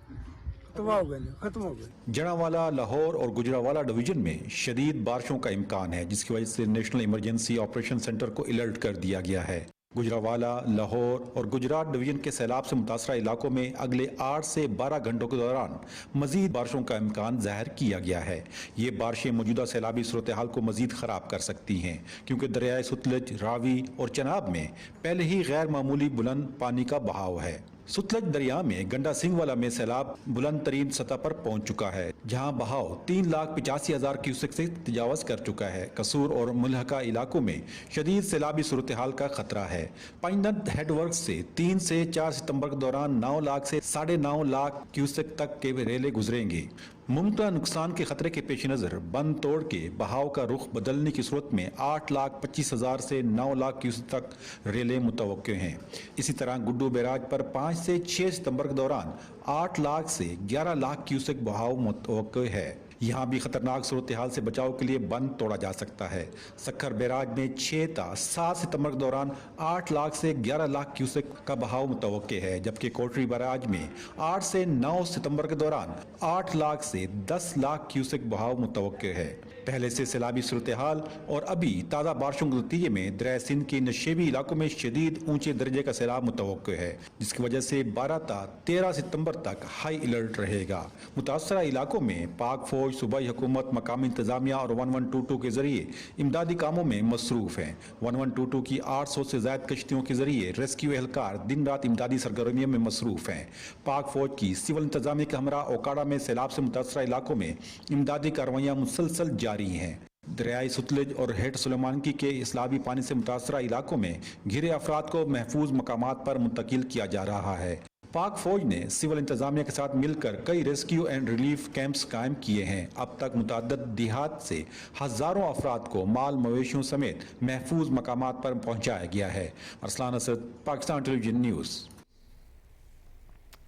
तबाह हो गए, खत्म हो गए। जड़ावाला, लाहौर और गुजरावाला डिवीजन में शदीद बारिशों का इम्कान है, जिसकी वजह से नेशनल इमरजेंसी ऑपरेशन सेंटर को अलर्ट कर दिया गया है। गुजरावाला, लाहौर और गुजरात डिवीजन के सैलाब से मुतासरा इलाकों में अगले 8 से 12 घंटों के दौरान मजीद बारिशों का इम्कान जाहिर किया गया है। ये बारिशें मौजूदा सैलाबी सूरत हाल को मजीद ख़राब कर सकती हैं, क्योंकि दरियाए सतलज, रावी और चनाब में पहले ही गैर मामूली बुलंद पानी का बहाव है। सतलज दरिया में गंडा सिंह वाला में सैलाब बुलंद तरीन सतह पर पहुंच चुका है, जहां बहाव 3,85,000 क्यूसेक से तजावज कर चुका है। कसूर और मुल्हका इलाकों में शदीद सैलाबी सूरत हाल का खतरा है। पाइनद हेडवर्क से 3 से 4 सितंबर के दौरान 9 लाख से 9.5 लाख क्यूसेक तक के रेले गुजरेंगे। मुमकिन नुकसान के खतरे के पेश नज़र बंद तोड़ के बहाव का रुख बदलने की सूरत में 8,25,000 से 9 लाख क्यूसेक तक रेले मुतवक्के हैं। इसी तरह गुड्डू बैराज पर 5 से 6 सितंबर के दौरान 8 लाख से 11 लाख क्यूसेक बहाव मुतवक्के है। यहाँ भी खतरनाक सूरत हाल से बचाव के लिए बंद तोड़ा जा सकता है। सखर बैराज में 6 से 7 सितंबर के दौरान 8 लाख से 11 लाख क्यूसेक का बहाव मुतवक्के है, जबकि कोटरी बैराज में 8 से 9 सितंबर के दौरान 8 लाख से 10 लाख क्यूसेक बहाव मुतवक्के है। पहले से सैलाबी सूरत हाल और अभी ताज़ा बारिशों के नतीजे में दरिया सिंध के नशेबी इलाकों में शदीद ऊंचे दर्जे का सैलाब मुतवक्के है, जिसकी वजह से 12 से 13 सितंबर तक हाई अलर्ट रहेगा। मुतासरा इलाकों में पाक फौज, सूबाई हुकूमत, मकामी इंतजामिया और 1122 के जरिए इमदादी कामों में मसरूफ हैं। 1122 की 800 से ज्यादा कश्तियों के जरिए रेस्क्यू एहलकार दिन रात इमदादी सरगर्मियों में मसरूफ हैं। पाक फौज की सिविल इंतजामिया के हमरा ओकाड़ा में सैलाब से मुतासरा इलाकों में इमदादी कार्रवाइयाँ मुसलसल जारी हैं। दरियाई सतलज और हेड सुलेमानकी के सैलाबी पानी से मुतासरा इलाकों में घिरे अफराद को महफूज मकामात पर मुंतकिल किया जा रहा है। पाक फौज ने सिविल इंतजामिया के साथ मिलकर कई रेस्क्यू एंड रिलीफ कैंप्स कायम किए हैं। अब तक मुतअद्दिद देहात से हजारों अफराद को माल मवेशियों समेत महफूज मकामात पर पहुंचाया गया है। Arsalan Asad, Pakistan television news.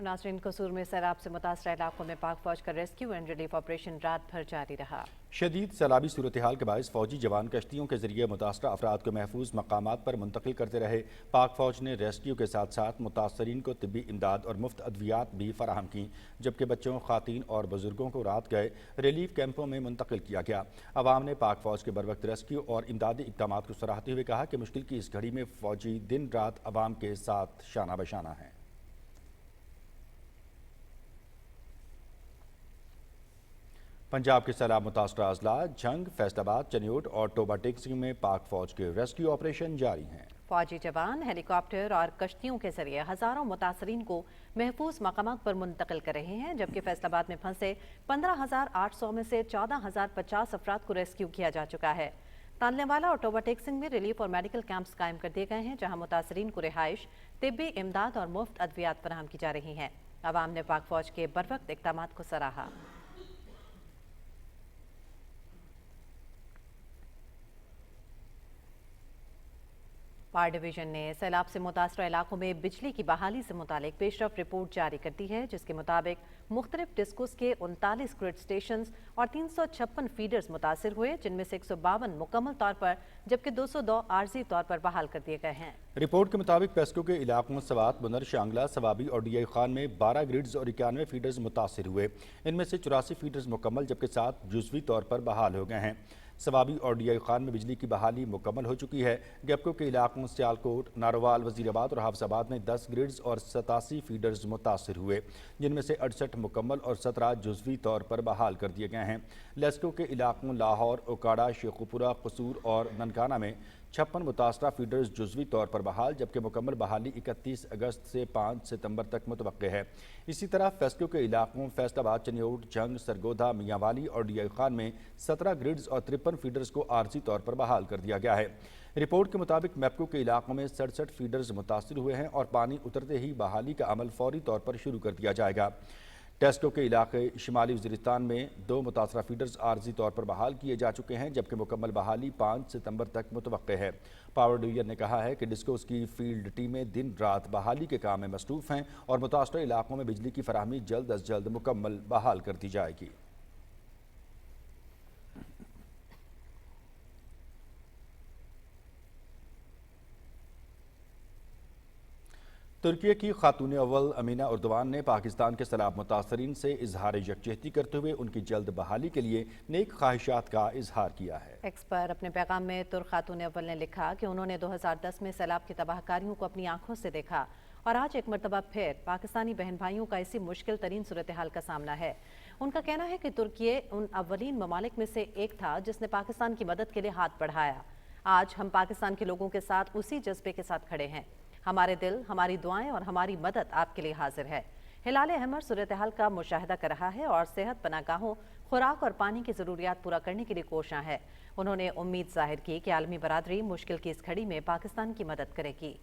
नाज़रीन, कसूर में सैलाब से मुतासरा इलाकों में पाक फौज का रेस्क्यू एंड रिलीफ ऑपरेशन रात भर जारी रहा। शदीद सैलाबी सूरत हाल के बायस फौजी जवान कश्तियों के जरिए मुतासरा अफराद को महफूज मकामात पर मुंतकिल करते रहे। पाक फौज ने रेस्क्यू के साथ साथ मुतासरीन को तिब्बी इमदाद और मुफ्त अद्वियात भी फराहम की, जबकि बच्चों, खातीन और बुजुर्गों को रात गए रिलीफ कैंपों में मुंतकिल किया गया। अवाम ने पाक फौज के बरवक्त रेस्क्यू और इमदादी इक़दामात को सराहते हुए कहा कि मुश्किल की इस घड़ी में फौजी दिन रात अवाम के साथ शाना बशाना है। पंजाब के सैलाब मुतासरा अजला झंग, फैसलाबाद, चनियोट और टोबा टेक्सी में पाक फौज के रेस्क्यू ऑपरेशन जारी हैं। फौजी जवान हेलीकॉप्टर और कश्तियों के जरिए हजारों मुतासरीन को महफूज मकामात पर मुंतकिल कर रहे हैं, जबकि फैसलाबाद में फंसे 15,800 में से 14,050 अफराद को रेस्क्यू किया जा चुका है। तानलेवाला और टोबा टेक्सिंग में रिलीफ और मेडिकल कैंप्स कायम कर दिए गए हैं, जहां मुतासरीन को रिहाइश, तिब्बी इमदाद और मुफ्त अद्वियात फराहम की जा रही हैं। अवाम ने पाक फौज के बरवक्त इक़दामात को सराहा। फायर डिवीजन ने सैलाब से मुतासरा इलाकों में बिजली की बहाली से मुतालिक पेशरफ रिपोर्ट जारी कर दी है, जिसके मुताबिक मुख्तलिफ डिस्कोस के 39 ग्रिड स्टेशन और 356 फीडर्स मुतासर हुए, जिनमें से 152 मुकम्मल तौर पर जबकि 202 आर्जी तौर पर बहाल कर दिए गए हैं। रिपोर्ट के मुताबिक पेस्को के इलाकों सवात, बुनर, शांगला, सवाबी और डीआई खान में 12 ग्रिड्स और 91 फीडर्स मुतासर हुए। इनमें से 84 फीडर्स मुकम्मल जबकि 7 जुज़वी तौर पर बहाल हो गए हैं। सवाबी और डीआई खान में बिजली की बहाली मुकम्मल हो चुकी है। गैपको के इलाकों सियालकोट, नारोवाल, वजीराबाद और हाफजाबाद में 10 ग्रिड्स और 87 फीडर्स मुतासर हुए, जिनमें से 68 मुकम्मल और 17 जुज़वी तौर पर बहाल कर दिए गए हैं। लेस्को के इलाकों लाहौर, ओकाड़ा, शेखुपुरा, कसूर और ननकाना में 56 मुतासरा फीडर्स जुज़वी तौर पर बहाल, जबकि मुकम्मल बहाली 31 अगस्त से 5 सितंबर तक मुतवक्के है। इसी तरह फेस्को के इलाकों फैसलाबाद, चनियोट, जंग, सरगोधा, मियांवाली और डीआई खान में 17 ग्रिड्स और 53 फीडर्स को आर्जी तौर पर बहाल कर दिया गया है। रिपोर्ट के मुताबिक मैपको के इलाकों में 67 फीडर्स मुतासर हुए हैं और पानी उतरते ही बहाली का अमल फौरी तौर पर शुरू कर दिया जाएगा। टेस्को के इलाके शिमाली वज़ीरिस्तान में 2 मुतासरा फीडर्स आर्जी तौर पर बहाल किए जा चुके हैं, जबकि मुकम्मल बहाली 5 सितंबर तक मुतवक्के है। पावर डिवीजन ने कहा है कि डिस्कोस की फील्ड टीमें दिन रात बहाली के काम में मसरूफ़ हैं और मुतासरा इलाकों में बिजली की फराहमी जल्द अज जल्द मुकम्मल बहाल कर दी जाएगी। ترکی کی خاتون اول امینا اردوان نے پاکستان کے سیلاب متاثرین سے اظہار یکجہتی کرتے ہوئے ان کی جلد بحالی کے لیے نیک خواہشات کا اظہار کیا ہے۔ ایکس پر اپنے پیغام میں ترک خاتون اول نے لکھا کہ انہوں نے 2010 میں سیلاب کی تباہ کاریوں کو اپنی آنکھوں سے دیکھا اور آج ایک مرتبہ پھر پاکستانی بہن بھائیوں کا اسی مشکل ترین صورتحال کا سامنا ہے۔ ان کا کہنا ہے کہ ترکی ان اولین ممالک میں سے ایک تھا جس نے پاکستان کی مدد کے لیے ہاتھ بڑھایا۔ آج ہم پاکستان کے لوگوں کے ساتھ اسی جذبے کے ساتھ کھڑے ہیں۔ ہمارے دل، ہماری دعائیں اور ہماری مدد آپ کے لیے حاضر ہے۔ ہلال احمر صورتحال کا مشاہدہ کر رہا ہے اور صحت پناہ گاہوں، خوراک اور پانی کی ضروریات پورا کرنے کے لیے کوشاں ہے۔ انہوں نے امید ظاہر کی کہ عالمی برادری مشکل کی اس گھڑی میں پاکستان کی مدد کرے گی۔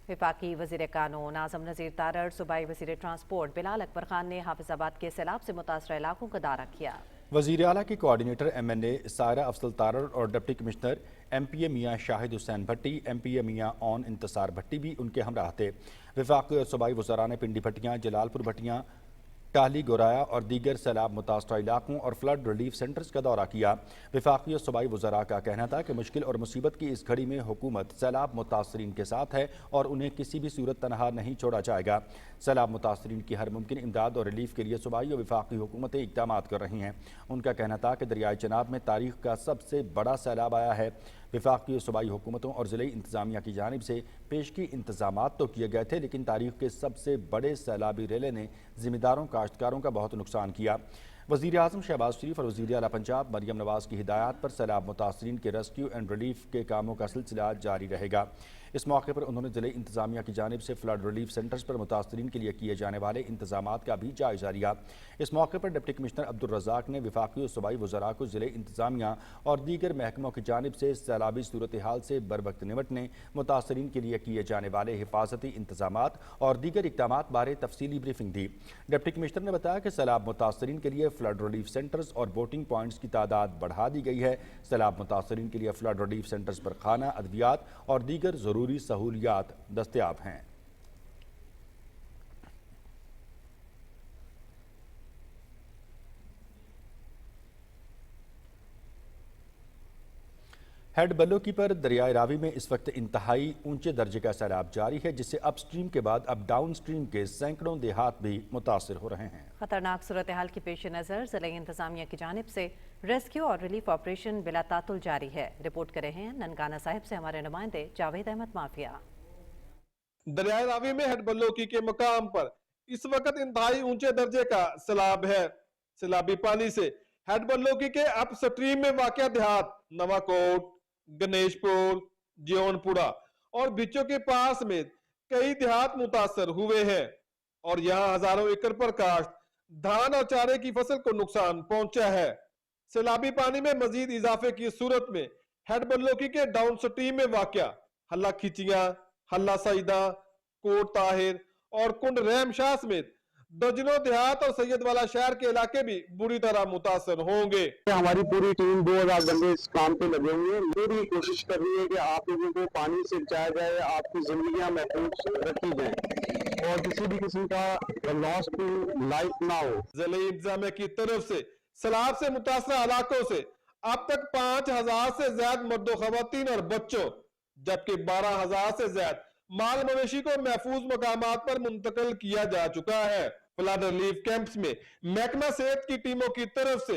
وفاقی وزیر قانون اعظم نذیر تارڑ، صوبائی وزیر ٹرانسپورٹ بلال اکبر خان نے حافظ آباد کے سیلاب سے متاثرہ علاقوں کا دورہ کیا۔ وزیر اعلیٰ کی کوارڈینیٹر MNA سائرہ افضل تارڑ اور ڈپٹی کمشنر MPA میاں شاہد حسین بھٹی، MPA میاں اون انتصار بھٹی بھی ان کے ہمراہ تھے۔ وفاقی اور صوبائی وزراء نے پنڈی بھٹیاں، جلال پور بھٹیاں، ٹاہلی گورایا اور دیگر سیلاب متاثرہ علاقوں اور فلڈ ریلیف سینٹرز کا دورہ کیا۔ وفاقی اور صوبائی وزراء کا کہنا تھا کہ مشکل اور مصیبت کی اس گھڑی میں حکومت سیلاب متاثرین کے ساتھ ہے اور انہیں کسی بھی صورت تنہا نہیں چھوڑا جائے گا۔ سیلاب متاثرین کی ہر ممکن امداد اور ریلیف کے لیے صوبائی اور وفاقی حکومتیں اقدامات کر رہی ہیں۔ ان کا کہنا تھا کہ دریائے چناب میں تاریخ کا سب سے بڑا سیلاب آیا ہے۔ وفاقی اور صوبائی حکومتوں اور ضلعی انتظامیہ کی جانب سے پیشگی انتظامات تو کیے گئے تھے، لیکن تاریخ کے سب سے بڑے سیلابی ریلے نے ذمہ داروں کاشتکاروں کا بہت نقصان کیا۔ وزیر اعظم شہباز شریف اور وزیر اعلیٰ پنجاب مریم نواز کی ہدایات پر سیلاب متاثرین کے ریسکیو اینڈ ریلیف کے کاموں کا سلسلہ جاری رہے گا۔ اس موقع پر انہوں نے ضلعی انتظامیہ کی جانب سے فلڈ ریلیف سینٹرز پر متاثرین کے لیے کیے جانے والے انتظامات کا بھی جائزہ لیا۔ اس موقع پر ڈپٹی کمشنر عبدالرزاق نے وفاقی اور صوبائی وزراء کو ضلعی انتظامیہ اور دیگر محکموں کی جانب سے سیلابی صورتحال سے بروقت نمٹنے، متاثرین کے لیے کیے جانے والے حفاظتی انتظامات اور دیگر اقدامات بارے تفصیلی بریفنگ دی۔ ڈپٹی کمشنر نے بتایا کہ سیلاب متاثرین کے لیے فلڈ ریلیف سینٹرز اور ووٹنگ پوائنٹس کی تعداد بڑھا دی گئی ہے۔ سیلاب متاثرین کے لیے فلڈ ریلیف سینٹرز پر کھانا، ادویات اور دیگر ضروری سہولیات دستیاب ہیں۔ ہیڈ بلوکی پر دریائے راوی میں اس وقت انتہائی اونچے درجے کا سیلاب جاری ہے، جس سے اپ سٹریم کے بعد اب ڈاؤن سٹریم کے سینکڑوں دیہات بھی متاثر ہو رہے ہیں۔ خطرناک صورتحال کے پیش نظر ضلعی انتظامیہ کی جانب سے ریسکیو اور ریلیف آپریشن بلا تعطل جاری ہے۔ رپورٹ کر رہے ہیں ننکانہ صاحب سے ہمارے نمائندے جاوید احمد مافیا۔ دریائے راوی میں ہیڈ بلوکی کے مقام پر اس وقت انتہائی اونچے درجے کا سیلاب ہے۔ سیلابی پانی سے ہیڈ بلوکی کے اپ سٹریم میں واقع دیہات نواکوٹ، گنیش پور، جیون پورا اور بچوں کے پاس میں کئی دیہات متاثر ہوئے ہیں اور یہاں ہزاروں ایکڑ پر کاشت، دھان اور چارے کی فصل کو نقصان پہنچا ہے۔ سیلابی پانی میں مزید اضافے کی صورت میں ہیڈ بلوکی کے ڈاؤن سٹریم میں واقع حلہ کھچیاں، حلہ سعیدہ، کوٹ طاہر اور کنڈ رحم شاہ سمیت درجنوں دیہات اور سید والا شہر کے علاقے بھی بری طرح متاثر ہوں گے۔ ہماری پوری ٹیم 2000 بندے اس کام پہ لگے ہوئے ہیں۔ پوری کوشش کر رہی ہے کہ آپ لوگوں کو پانی سے بچایا جائے، آپ کی زندگیاں محفوظ رکھی جائیں اور کسی بھی قسم کا لاس ٹو لائف نہ ہو۔ ضلعی انتظامیہ کی طرف سے سیلاب سے متاثرہ علاقوں سے اب تک 5000 سے زیادہ مرد و خواتین اور بچوں جبکہ 12000 سے زیادہ مال مویشی کو محفوظ مقامات پر منتقل کیا جا چکا ہے۔ فلڈ ریلیف کیمپس میں محکمہ صحت کی ٹیموں کی طرف سے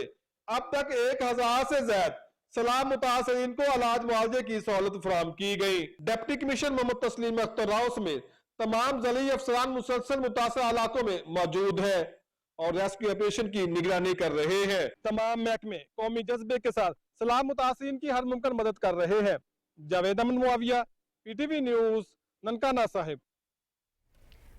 اب تک 1000 سے زیادہ سیلاب متاثرین کو علاج معالجے کی سہولت فراہم کی گئی۔ ڈپٹی کمشنر محمد تسلیم اختر راؤ سمیت تمام ضلعی افسران مسلسل متاثرہ علاقوں میں موجود ہیں اور ریسکیو آپریشن کی نگرانی کر رہے ہیں۔ تمام محکمے قومی جذبے کے ساتھ سیلاب متاثرین کی ہر ممکن مدد کر رہے ہیں۔ جاوید احمد معاویہ، PTV نیوز، ننکانہ صاحب۔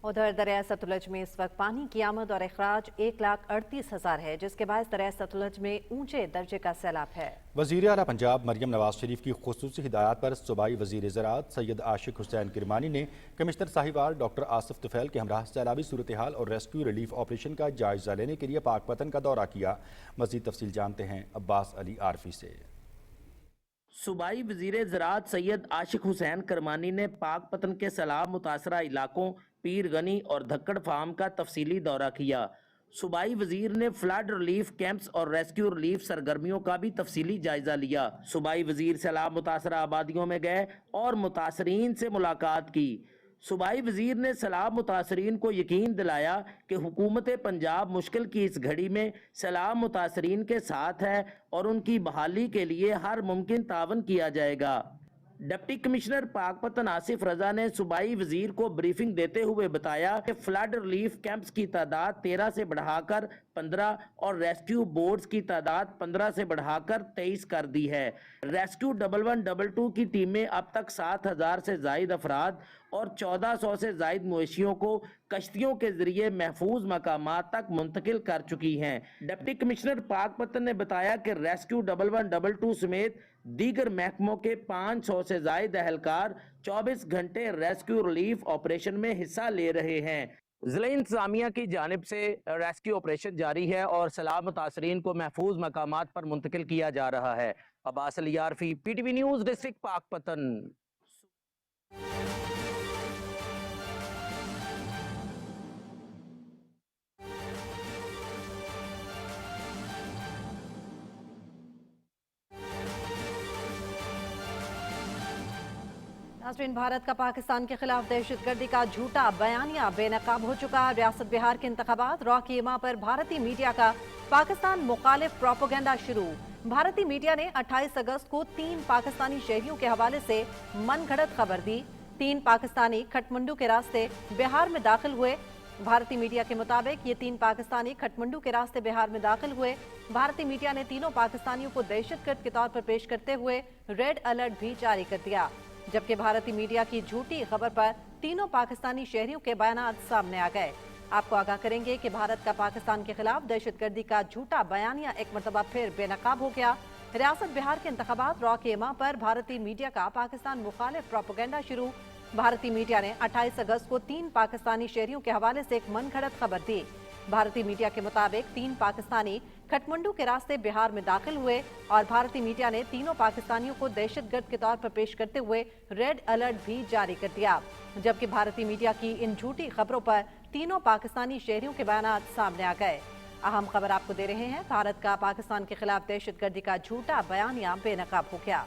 ادھر دریائے ستلج میں اس وقت پانی کی آمد اور اخراج 1,38,000 ہے، جس کے باعث دریائے ستلج میں اونچے درجے کا سیلاب ہے۔ وزیر اعلیٰ پنجاب مریم نواز شریف کی خصوصی ہدایات پر صوبائی وزیر زراعت سید عاشق حسین کرمانی نے کمشنر ساہیوال ڈاکٹر آصف طفیل کے ہمراہ سیلابی صورتحال اور ریسکیو ریلیف آپریشن کا جائزہ لینے کے لیے پاک پتن کا دورہ کیا۔ مزید تفصیل جانتے ہیں عباس علی عارفی سے۔ صوبائی وزیر زراعت سید عاشق حسین کرمانی نے پاک پتن کے سیلاب متاثرہ علاقوں پیر غنی اور دھکڑ فارم کا تفصیلی دورہ کیا۔ सूबाई वजीर ने फ्लड रिलीफ कैंप्स और रेस्क्यू रिलीफ सरगर्मियों का भी तफसीली जायजा लिया। सूबाई वजीर सैलाब मुतासरा आबादियों में गए और मुतासरीन से मुलाकात की। सूबाई वजीर ने सैलाब मुतासरीन को यकीन दिलाया कि हुकूमत पंजाब मुश्किल की इस घड़ी में सैलाब मुतासरीन के साथ है और उनकी बहाली के लिए हर मुमकिन तावन किया जाएगा। डिप्टी कमिश्नर पाकपतन आसिफ रजा ने सूबाई वजीर को ब्रीफिंग देते हुए बताया कि फ्लड रिलीफ कैंप्स की तादाद 13 से बढ़ाकर 15 और रेस्क्यू बोट्स की तादाद 15 से बढ़ाकर 23 कर दी है। रेस्क्यू 1112 की टीमें अब तक 7000 से जायद अफराद और 1400 से जायद मवेशियों को कश्तियों के जरिए महफूज मकामात तक मुंतकिल कर चुकी हैं। डिप्टी कमिश्नर पाकपतन ने बताया कि रेस्क्यू 1122 समेत दीगर महकमों के 500 से जायद एहलकार 24 घंटे रेस्क्यू रिलीफ ऑपरेशन में हिस्सा ले रहे हैं। ज़िला इंतजामिया की जानिब से रेस्क्यू ऑपरेशन जारी है और सैलाब मुतासरीन को महफूज मकामात पर मुंतकिल किया जा रहा है। Abbas Ali Arfi, PTV news, district Pakpattan. नाज़रीन, भारत का पाकिस्तान के खिलाफ दहशतगर्दी का झूठा बयानिया बेनकाब हो चुका है। रियासत बिहार के इंतखाबात रॉ की इमा पर भारतीय मीडिया का पाकिस्तान मुखालिफ प्रोपेगेंडा शुरू। भारतीय मीडिया ने 28 अगस्त को 3 पाकिस्तानी शहरियों के हवाले से मनगढ़ंत खबर दी। 3 पाकिस्तानी खटमंडू के रास्ते बिहार में दाखिल हुए। भारतीय मीडिया के मुताबिक ये 3 पाकिस्तानी खटमंडू के रास्ते बिहार में दाखिल हुए। भारतीय मीडिया ने तीनों पाकिस्तानियों को दहशतगर्द के तौर पर पेश करते हुए रेड अलर्ट भी जारी कर दिया, जबकि भारतीय मीडिया की झूठी खबर पर तीनों पाकिस्तानी शहरियों के बयानात सामने आ गए। आपको आगाह करेंगे कि भारत का पाकिस्तान के खिलाफ दहशतगर्दी का झूठा बयानिया एक मरतबा फिर बेनकाब हो गया। रियासत बिहार के इंतखाबात रॉ के इमा पर भारतीय मीडिया का पाकिस्तान मुखालिफ प्रोपेगेंडा शुरू। भारतीय मीडिया ने 28 अगस्त को 3 पाकिस्तानी शहरियों के हवाले से एक मनगढ़ंत खबर दी। भारतीय मीडिया के मुताबिक 3 पाकिस्तानी खटमंडू के रास्ते बिहार में दाखिल हुए और भारतीय मीडिया ने तीनों पाकिस्तानियों को दहशतगर्द के तौर पर पेश करते हुए रेड अलर्ट भी जारी कर दिया, जबकि भारतीय मीडिया की इन झूठी खबरों पर तीनों पाकिस्तानी शहरियों के बयानात सामने आ गए। अहम खबर आपको दे रहे हैं, भारत का पाकिस्तान के खिलाफ दहशतगर्दी का झूठा बयानिया बेनकाब हो गया।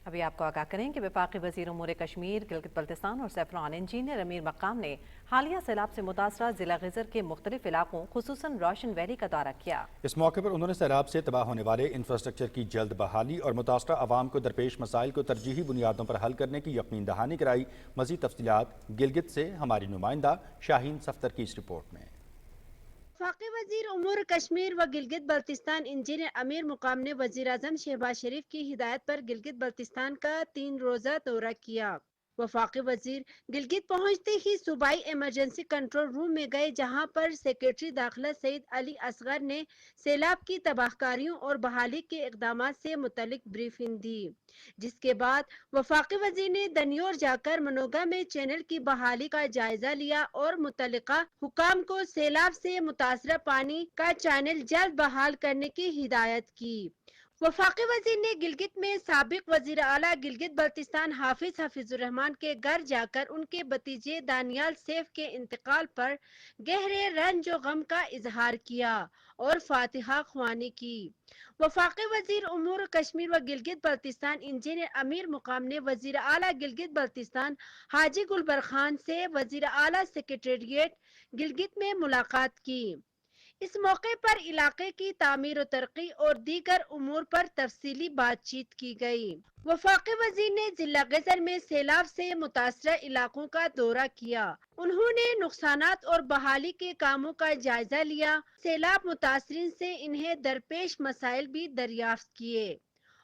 अभी आपको आगाह करें कि वफाकी वज़ीर उमूर कश्मीर, गिलगित बल्तिस्तान और सैफरान इंजीनियर अमीर मकाम ने हालिया सैलाब से मुतासरा जिला गिज़र के मुख्तलिफ इलाकों खुसूसन रोशन वैली का दौरा किया। इस मौके पर उन्होंने सैलाब से तबाह होने वाले इंफ्रास्ट्रक्चर की जल्द बहाली और मुतासरा अवाम को दरपेश मसाइल को तरजीही बुनियादों पर हल करने की यकीन दहानी कराई। मज़ीद तफसीलात गिलगित से हमारी नुमाइंदा शाहीन सफ्तर की इस रिपोर्ट में। वफाकी वजीर उमूर कश्मीर व गिलगित बल्तिस्तान इंजीनियर अमीर मुकाम ने वजीर आज़म शहबाज शरीफ की हिदायत पर गिलगित बल्तिस्तान का 3 रोज़ा दौरा किया। वफाकी वजीर गिलगित पहुंचते ही सूबाई इमरजेंसी कंट्रोल रूम में गए, जहां पर सेक्रेटरी दाखिला सईद अली असगर ने सैलाब की तबाहकारियों और बहाली के इकदामात से मुतल्लिक ब्रीफिंग दी, जिसके बाद वफाकी वजीर ने दनियोर जाकर मनोगा में चैनल की बहाली का जायजा लिया और मुतल्लिका हुकाम को सैलाब से मुतासरा पानी का चैनल जल्द बहाल करने की हिदायत की। वफाकी वजीर ने गिलगित में साबिक वजीर आला गिलगित बल्तिस्तान हाफिज हफीजुर रहमान के घर जाकर उनके भतीजे दानियाल सैफ के इंतकाल पर गहरे रंज और गम का इजहार किया और फातिहा ख्वानी की। वफाकी वजीर उमूर कश्मीर व गिलगित बल्तिस्तान इंजीनियर अमीर मुकाम ने वजीर आला गिलगित बल्तिस्तान हाजी गुलबर खान से वजीर आला सेक्रेटेरिएट गिलगित में मुलाकात की। इस मौके पर इलाके की तामीर और तरक्की और दीगर उमूर पर तफसीली बातचीत की गई। वफाकी वजीर ने जिला गिज़र में सैलाब से मुतासरा इलाकों का दौरा किया। उन्होंने नुकसानात और बहाली के कामों का जायजा लिया। सैलाब मुतासरीन से इन्हें दरपेश मसाइल भी दरियाफ्त किए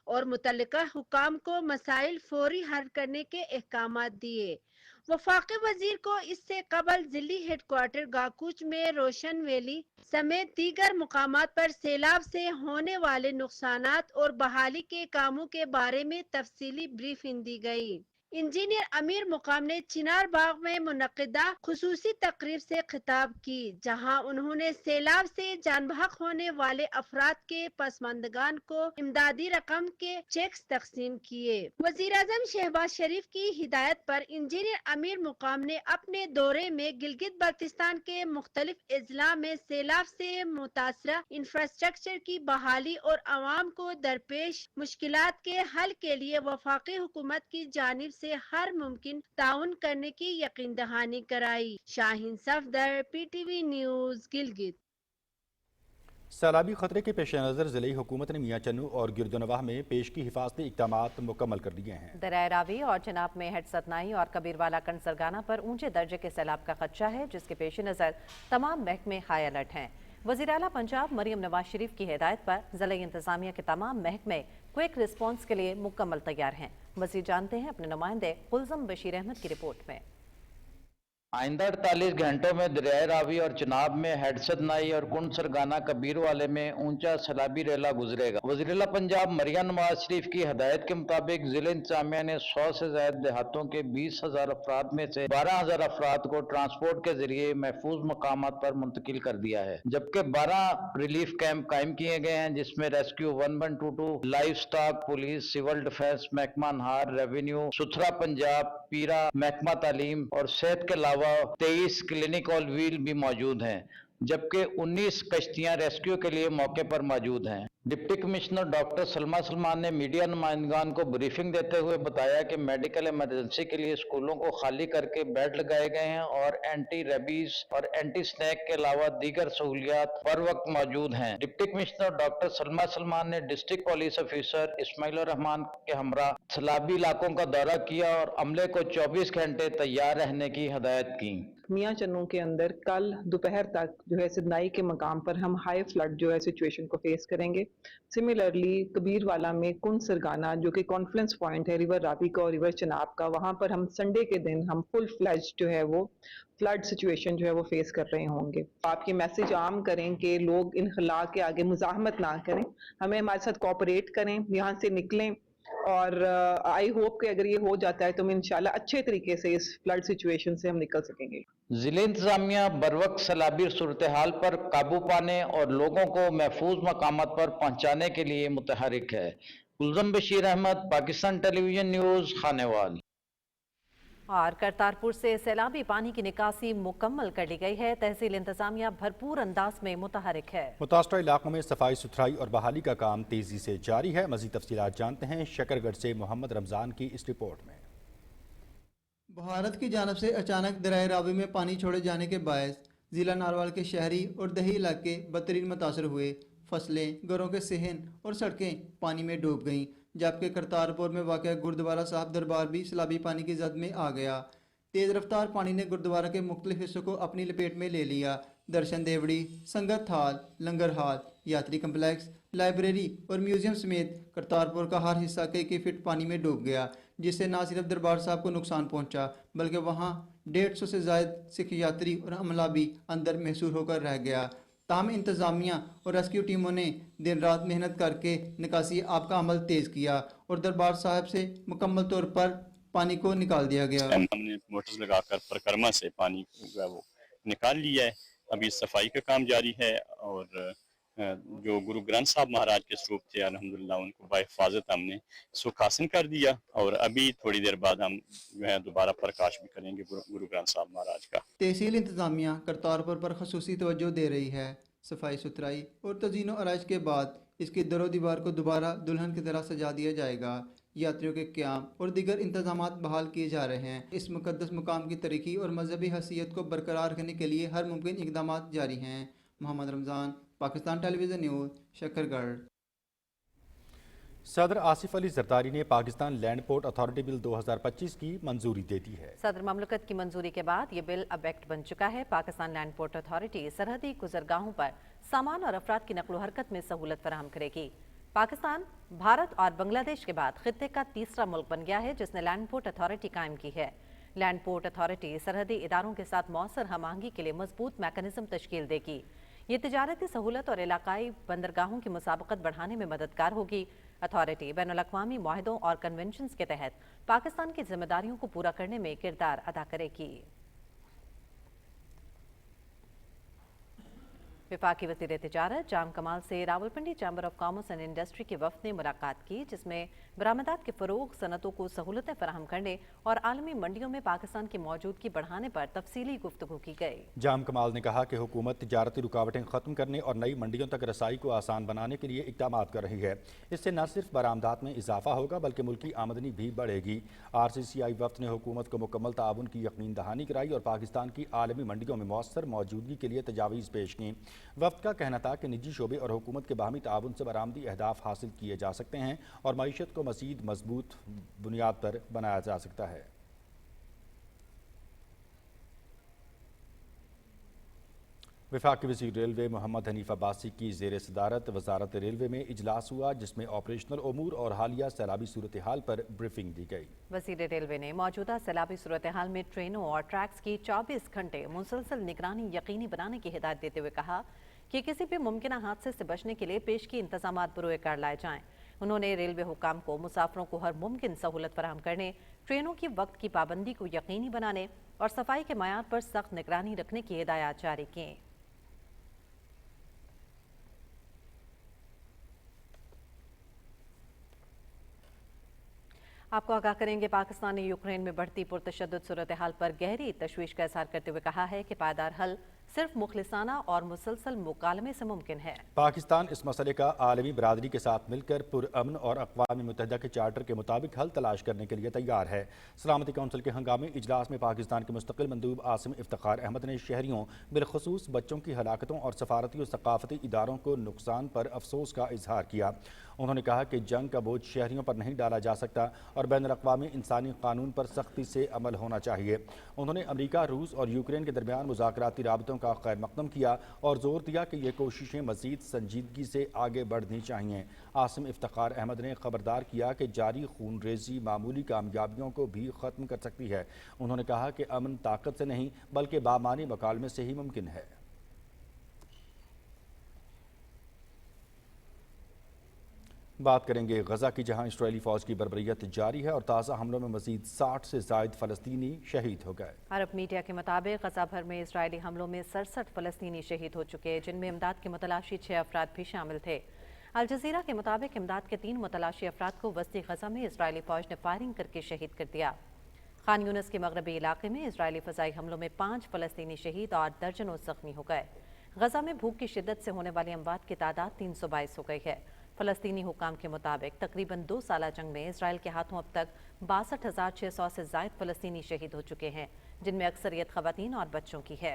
और मुतल्लिका हुकाम को मसाइल फौरी हल करने के अहकामात दिए। वफाकी वजीर को इससे कबल जिली हेडक्वार्टर गाकूच में रोशन वैली समेत दीगर मुकामात पर सैलाब से होने वाले नुकसानात और बहाली के कामों के बारे में तफसीली ब्रीफिंग दी गई। इंजीनियर अमीर मुकाम ने चिनार बाग में मुनक्किदा खुसूसी तकरीब से खिताब की, जहां उन्होंने सैलाब से जान बहक होने वाले अफराद के पसमानदगान को इमदादी रकम के चेक्स तकसीम किए। वजीर आजम शहबाज शरीफ की हिदायत पर इंजीनियर अमीर मुकाम ने अपने दौरे में गिलगित बल्तिस्तान के मुख्तलिफ अजला में सैलाब से मुतासरा इंफ्रास्ट्रक्चर की बहाली और आवाम को दरपेश मुश्किलात के हल के लिए वफाकी हुकूमत की जानिब से हर मुमकिन ताउन करने की यकीन दहानी कराई। Shaheen Safdar, PTV news, Gilgit. सैलाबी खतरे के पेश नज़र ज़िले हुकूमत ने मियाँ चन्नू और गिरदोनवाह में पेश की हिफाजती इक़दामात मुकम्मल कर दिए हैं। दरिया रावी और चनाब में हेड सतनाई और कबीरवाला कंड सरगाना पर ऊंचे दर्जे के सैलाब का खदशा है, जिसके पेश नज़र तमाम महकमे हाई अलर्ट हैं। वज़ीर आला पंजाब मरियम नवाज शरीफ की हिदायत पर ज़िला इंतज़ामिया के तमाम महकमे क्विक रिस्पॉन्स के लिए मुकम्मल तैयार हैं। मज़ीद जानते हैं अपने नुमाइंदे कुलज़म बशीर अहमद की रिपोर्ट में। आइंदा 48 घंटों में दरियाए रावी और चनाब में हेडसद नाई और कुंड सरगाना कबीर वाले में ऊंचा सैलाबी रेला गुजरेगा। वज़ीर-ए-आला पंजाब मरियम नवाज शरीफ की हदायत के मुताबिक जिला इंतजामिया ने 100 से ज्यादा देहातों के 20,000 अफराद में से 12,000 अफराद को ट्रांसपोर्ट के जरिए महफूज मकामात पर मुंतकिल कर दिया है, जबकि 12 रिलीफ कैंप कायम किए गए हैं, जिसमें rescue 1122, life stock, police, civil defence, महकमा नहार, रेवेन्यू, सुथरा पंजाब, पीरा, महकमा तालीम और सेहत के अलावा 23 क्लिनिक और व्हील भी मौजूद हैं, जबकि 19 कश्तियां रेस्क्यू के लिए मौके पर मौजूद हैं। Deputy commissioner doctor Salma Salman ने मीडिया नुमाइंदगान को ब्रीफिंग देते हुए बताया कि मेडिकल इमरजेंसी के लिए स्कूलों को खाली करके बेड लगाए गए हैं और एंटी रेबीज और एंटी स्नैक के अलावा दीगर सहूलियात पर वक्त मौजूद हैं। Deputy commissioner doctor Salma Salman ने district police officer Ismail Rehman के हमरा सैलाबी इलाकों का दौरा किया और अमले को 24 घंटे तैयार रहने की हदायत की। मियाँ चन्नू के अंदर कल दोपहर तक जो है सिदनाई के मकाम पर हम हाई फ्लड जो है सिचुएशन को फेस करेंगे। सिमिलरली कबीरवाला में कुंड सरगाना जो कि कॉन्फ्रेंस पॉइंट है रिवर रावी का और रिवर चनाब का, वहाँ पर हम संडे के दिन हम फुल फ्लैज जो है वो फ्लड सिचुएशन जो है वो फेस कर रहे होंगे। आप ये मैसेज आम करें कि लोग इन खला के आगे मुजाहमत ना करें, हमें हमारे साथ कोऑपरेट करें, यहाँ से निकलें और आई होप कि अगर ये हो जाता है तो हम इंशाल्लाह अच्छे तरीके से इस फ्लड सिचुएशन से हम निकल सकेंगे। जिले इंतजामिया बरवक्त सैलाबी सूरत हाल पर काबू पाने और लोगों को महफूज मकामात पर पहुंचाने के लिए मुतहरिक है। कुलज़म बशीर अहमद, पाकिस्तान टेलीविजन न्यूज़, खानेवाल। और करतारपुर से सैलाबी पानी की निकासी मुकम्मल कर ली गई है। तहसील इंतजामिया भरपूर अंदाज में मुतहरिक है। मुतासरा इलाकों में सफाई सुथराई और बहाली का काम तेजी से जारी है। मज़ीद तफसीलात जानते हैं शकरगढ़ से मोहम्मद रमजान की इस रिपोर्ट में। भारत की जानब से अचानक दरिया रावी में पानी छोड़े जाने के बायस ज़िला नारवाल के शहरी और दही इलाके बदतरीन मुतासर हुए। फसलें, घरों के सहन और सड़कें पानी में डूब गईं, जबकि करतारपुर में वाक़ गुरुद्वारा साहब दरबार भी सैलाबी पानी की जद में आ गया। तेज़ रफ्तार पानी ने गुरुद्वारा के मुख्तलिफ हिस्सों को अपनी लपेट में ले लिया। दर्शन देवड़ी, संगत हाल, लंगर हाल, यात्री कम्प्लेक्स, लाइब्रेरी और म्यूजियम समेत करतारपुर का हर हिस्सा कई फीट पानी में डूब गया, जिससे न सिर्फ दरबार साहब को नुकसान पहुंचा बल्कि वहां 150 से ज़ायद सिख यात्री और अमला भी अंदर महसूर होकर रह गया। ताहम इंतज़ामिया और रेस्क्यू टीमों ने दिन रात मेहनत करके निकासी आप का अमल तेज़ किया और दरबार साहब से मुकम्मल तौर पर पानी को निकाल दिया गया। हमने मोटर्स लगाकर परिक्रमा से पानी वो निकाल लिया है। अभी सफाई का काम जारी है और जो गुरु ग्रंथ साहब महाराज के स्वरूप थे अल्हम्दुलिल्लाह उनको बाहिफाजत हमने सुखासन कर दिया और अभी थोड़ी देर बाद हम जो है दोबारा प्रकाश भी करेंगे गुरु ग्रंथ साहब महाराज का। तहसील इंतज़ामिया करतारपुर पर खसूसी तवज्जो दे रही है। सफाई सुथराई और तज़ीनो आराइश के बाद इसकी दरो दीवार को दोबारा दुल्हन की तरह सजा दिया जाएगा। यात्रियों के क़याम और दीगर इंतजामात बहाल किए जा रहे हैं। इस मुक़द्दस मुकाम की तरीक़ी और मजहबी हैसियत को बरकरार रखने के लिए हर मुमकिन इक़दामात जारी हैं। Mohammad Ramzan, Pakistan television news, Shakargarh. सदर आसिफ अली जरदारी ने Pakistan land port authority bill 2025 की मंजूरी दे दी है। सदर ममलकत की मंजूरी के बाद ये बिल अब एक्ट बन चुका है। पाकिस्तान लैंड पोर्ट अथॉरिटी सरहदी गुजरगाहों पर सामान और अफराद की नकलो हरकत में सहूलत फराहम करेगी। पाकिस्तान भारत और बांग्लादेश के बाद खित्ते का तीसरा मुल्क बन गया है जिसने लैंड पोर्ट अथॉरिटी कायम की है। लैंड पोर्ट अथॉरिटी सरहदी इदारों के साथ मौसर हम-आहंगी के लिए मजबूत मैकेनिज्म तश्कील देगी। ये तिजारती सहूलत और इलाकाई बंदरगाहों की मुसाबकत बढ़ाने में मददगार होगी। अथॉरिटी बैनुल-अक़वामी मुआहदों और कन्वेंशंस के तहत पाकिस्तान की जिम्मेदारियों को पूरा करने में किरदार अदा करेगी। वफाकी वज़ीर तिजारत जाम कमाल से Rawalpindi chamber of commerce and industry के वफ़द ने मुलाकात की, जिसमें बरामदात के फ़रोग़, सनतों को सहूलतें फराहम करने और आलमी मंडियों में पाकिस्तान की मौजूदगी बढ़ाने पर तफसीली गुफ्तगू की गई। जाम कमाल ने कहा कि हुकूमत तिजारती रुकावटें ख़त्म करने और नई मंडियों तक रसाई को आसान बनाने के लिए इक़दाम कर रही है। इससे न सिर्फ बरामदात में इजाफा होगा बल्कि मुल्की आमदनी भी बढ़ेगी। RCCI वफ़द ने हुकूमत को मुकम्मल ताउन की यकीन दहानी कराई और पाकिस्तान की आलमी मंडियों में मौसर मौजूदगी के लिए तजावीज़ पेश की। वफ़द का कहना था कि निजी शोबे और हुकूमत के बाहमी ताउन से बरामदी अहदाफ हासिल किए जा सकते हैं और मईशत को मज़ीद मजबूत बुनियाद पर बनाया जा सकता है। वफाकी वज़ीर रेलवे मोहम्मद हनीफ अब्बासी की ज़ेर सदारत वज़ारत रेलवे में इजलास हुआ, जिसमें ऑपरेशनल उमूर और हालिया सैलाबी सूरत हाल पर ब्रीफिंग दी गई। वज़ीर रेलवे ने मौजूदा सैलाबी सूरत हाल में ट्रेनों और ट्रैक्स की 24 घंटे मुसलसल निगरानी यकीनी बनाने की हिदायत देते हुए कहा कि किसी भी मुमकिन हादसे से बचने के लिए पेशगी इंतजामात बरोए कार लाए जाएं। उन्होंने रेलवे हुकाम को मुसाफरों को हर मुमकिन सहूलत फराहम करने, ट्रेनों की वक्त की पाबंदी को यकीनी बनाने और सफाई के मयार पर सख्त निगरानी रखने की हिदायत जारी की। आपको आगाह करेंगे, पाकिस्तान ने यूक्रेन में बढ़ती पुरतशद्दुद सूरत हाल पर गहरी तशवीश का इज़हार करते हुए कहा है कि पायदार हल सिर्फ मुखलिसाना और मुसलसल मुकालमे से मुमकिन है। पाकिस्तान इस मसले का आलमी बरादरी के साथ मिलकर पुरअमन और अक़वाम मुत्तहिदा के चार्टर के मुताबिक हल तलाश करने के लिए तैयार है। सलामती कौंसिल के हंगामी इजलास में पाकिस्तान के मुस्तकिल मंदूब आसिम इफ्तिखार अहमद ने शहरियों बिलखसूस बच्चों की हलाकतों और सफारती और सकाफती इदारों को नुकसान पर अफसोस का इजहार किया। उन्होंने कहा कि जंग का बोझ शहरियों पर नहीं डाला जा सकता और बैनुल-अक़वामी इंसानी कानून पर सख्ती से अमल होना चाहिए। उन्होंने अमरीका, रूस और यूक्रेन के दरमियान मुज़ाकराती राबतों का खैर मकदम किया और जोर दिया कि ये कोशिशें मज़ीद संजीदगी से आगे बढ़नी चाहिए। आसिम इफ्तिखार अहमद ने खबरदार किया कि जारी खून रेजी मामूली कामयाबियों को भी ख़त्म कर सकती है। उन्होंने कहा कि अमन ताकत से नहीं बल्कि बामानी मकालमे से ही मुमकिन है। बात करेंगे गजा की, जहां इस्राएली फौज की बर्बरियत जारी है और ताज़ा हमलों में मजीद 60 से ज़ायद फ़लस्तीनी शहीद हो गए। अरब मीडिया के मुताबिक गजा भर में इजरायली हमलों में 67 फ़लस्तीनी शहीद हो चुके, जिनमें इमदाद के मुतलाशी 6 अफराद भी शामिल थे। अल जज़ीरा के मुताबिक इमदाद के 3 मुतलाशी अफराद को वस्ती गजा में इजरायली फौज ने फायरिंग करके शहीद कर दिया। खान यूनिस के मगरबी इलाके में इजरायली फ़ज़ाई हमलों में 5 फ़लस्तीनी शहीद और दर्जनों ज़ख्मी हो गए। गजा में भूख की शिद्दत से होने वाली अमवात की तादाद 322 हो गई है। फ़लस्तीनी हुकाम के मुताबिक तकरीबन 2 साला जंग में इसराइल के हाथों अब तक 62,600 से ज़ायद फ़लस्तीनी शहीद हो चुके हैं, जिनमें अक्सरियत ख़वातीन और बच्चों की है।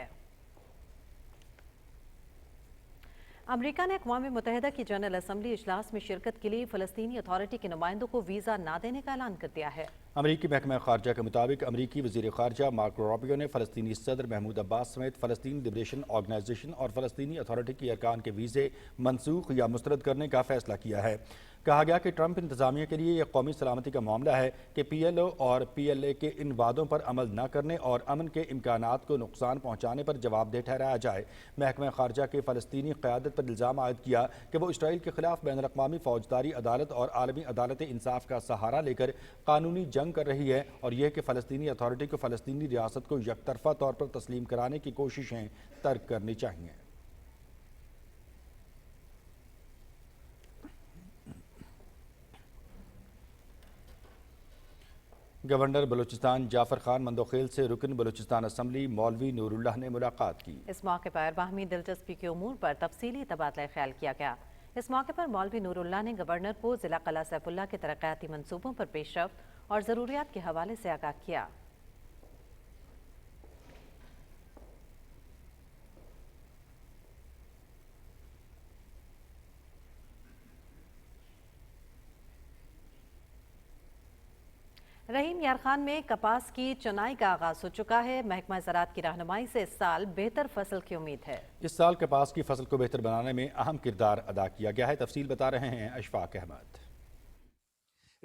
अमरीका ने अक़वाम मुत्तहिदा की जनरल असम्बली इजलास में शिरकत के लिए फ़लस्तीनी अथॉरिटी के नुमाइंदों को वीज़ा ना देने का ऐलान कर दिया है। अमरीकी महकमा ख़ारजा के मुताबिक अमरीकी वज़ीर ख़ारजा मार्को रूबियो ने फ़लस्तीनी सदर महमूद अब्बास समेत फ़लस्तीन लिबरेशन ऑर्गेनाइजेशन और फ़लस्तीनी अथॉरिटी के अरकान के वीज़े मनसूख या मुस्तरद करने का फ़ैसला किया है। कहा गया कि ट्रंप इंतज़ामिया के लिए यह कौमी सलामती का मामला है कि PLO और PLA के इन वादों पर अमल न करने और अमन के इम्कानात को नुकसान पहुँचाने पर जवाबदेह ठहराया जाए। महकमा ख़ारजा के फ़लस्तीनी क़यादत पर इल्ज़ाम आयद किया कि वो इसराइल के खिलाफ बैनुल-अक़वामी फ़ौजदारी अदालत और आलमी अदालत इंसाफ का सहारा लेकर कानूनी जंग कर रही है और यह कि फ़लस्तीनी अथॉरिटी को फ़लस्तीनी रियासत को यकतरफ़ा तौर पर तस्लीम कराने की कोशिशें तर्क करनी चाहिए। गवर्नर बलूचिस्तान जाफर खान मंदोखेल से रुकन बलूचिस्तान असम्बली मौलवी नूरुल्लाह ने मुलाकात की। इस मौके पर बाहमी दिलचस्पी के उमूर पर तफसीली तबादला ख्याल किया गया। इस मौके पर मौलवी नूरुल्लाह ने गवर्नर को ज़िला क़ला सैफुल्लाह के तरक्याती मंसूबों पर पेशरफ्त और ज़रूरियात के हवाले से आगाह किया। रहीम यार खान में कपास की चुनाई का आगाज हो चुका है। महकमा ज़राअत की रहनुमाई से इस साल बेहतर फसल की उम्मीद है। इस साल कपास की फसल को बेहतर बनाने में अहम किरदार अदा किया गया है। तफसील बता रहे हैं अशफाक अहमद।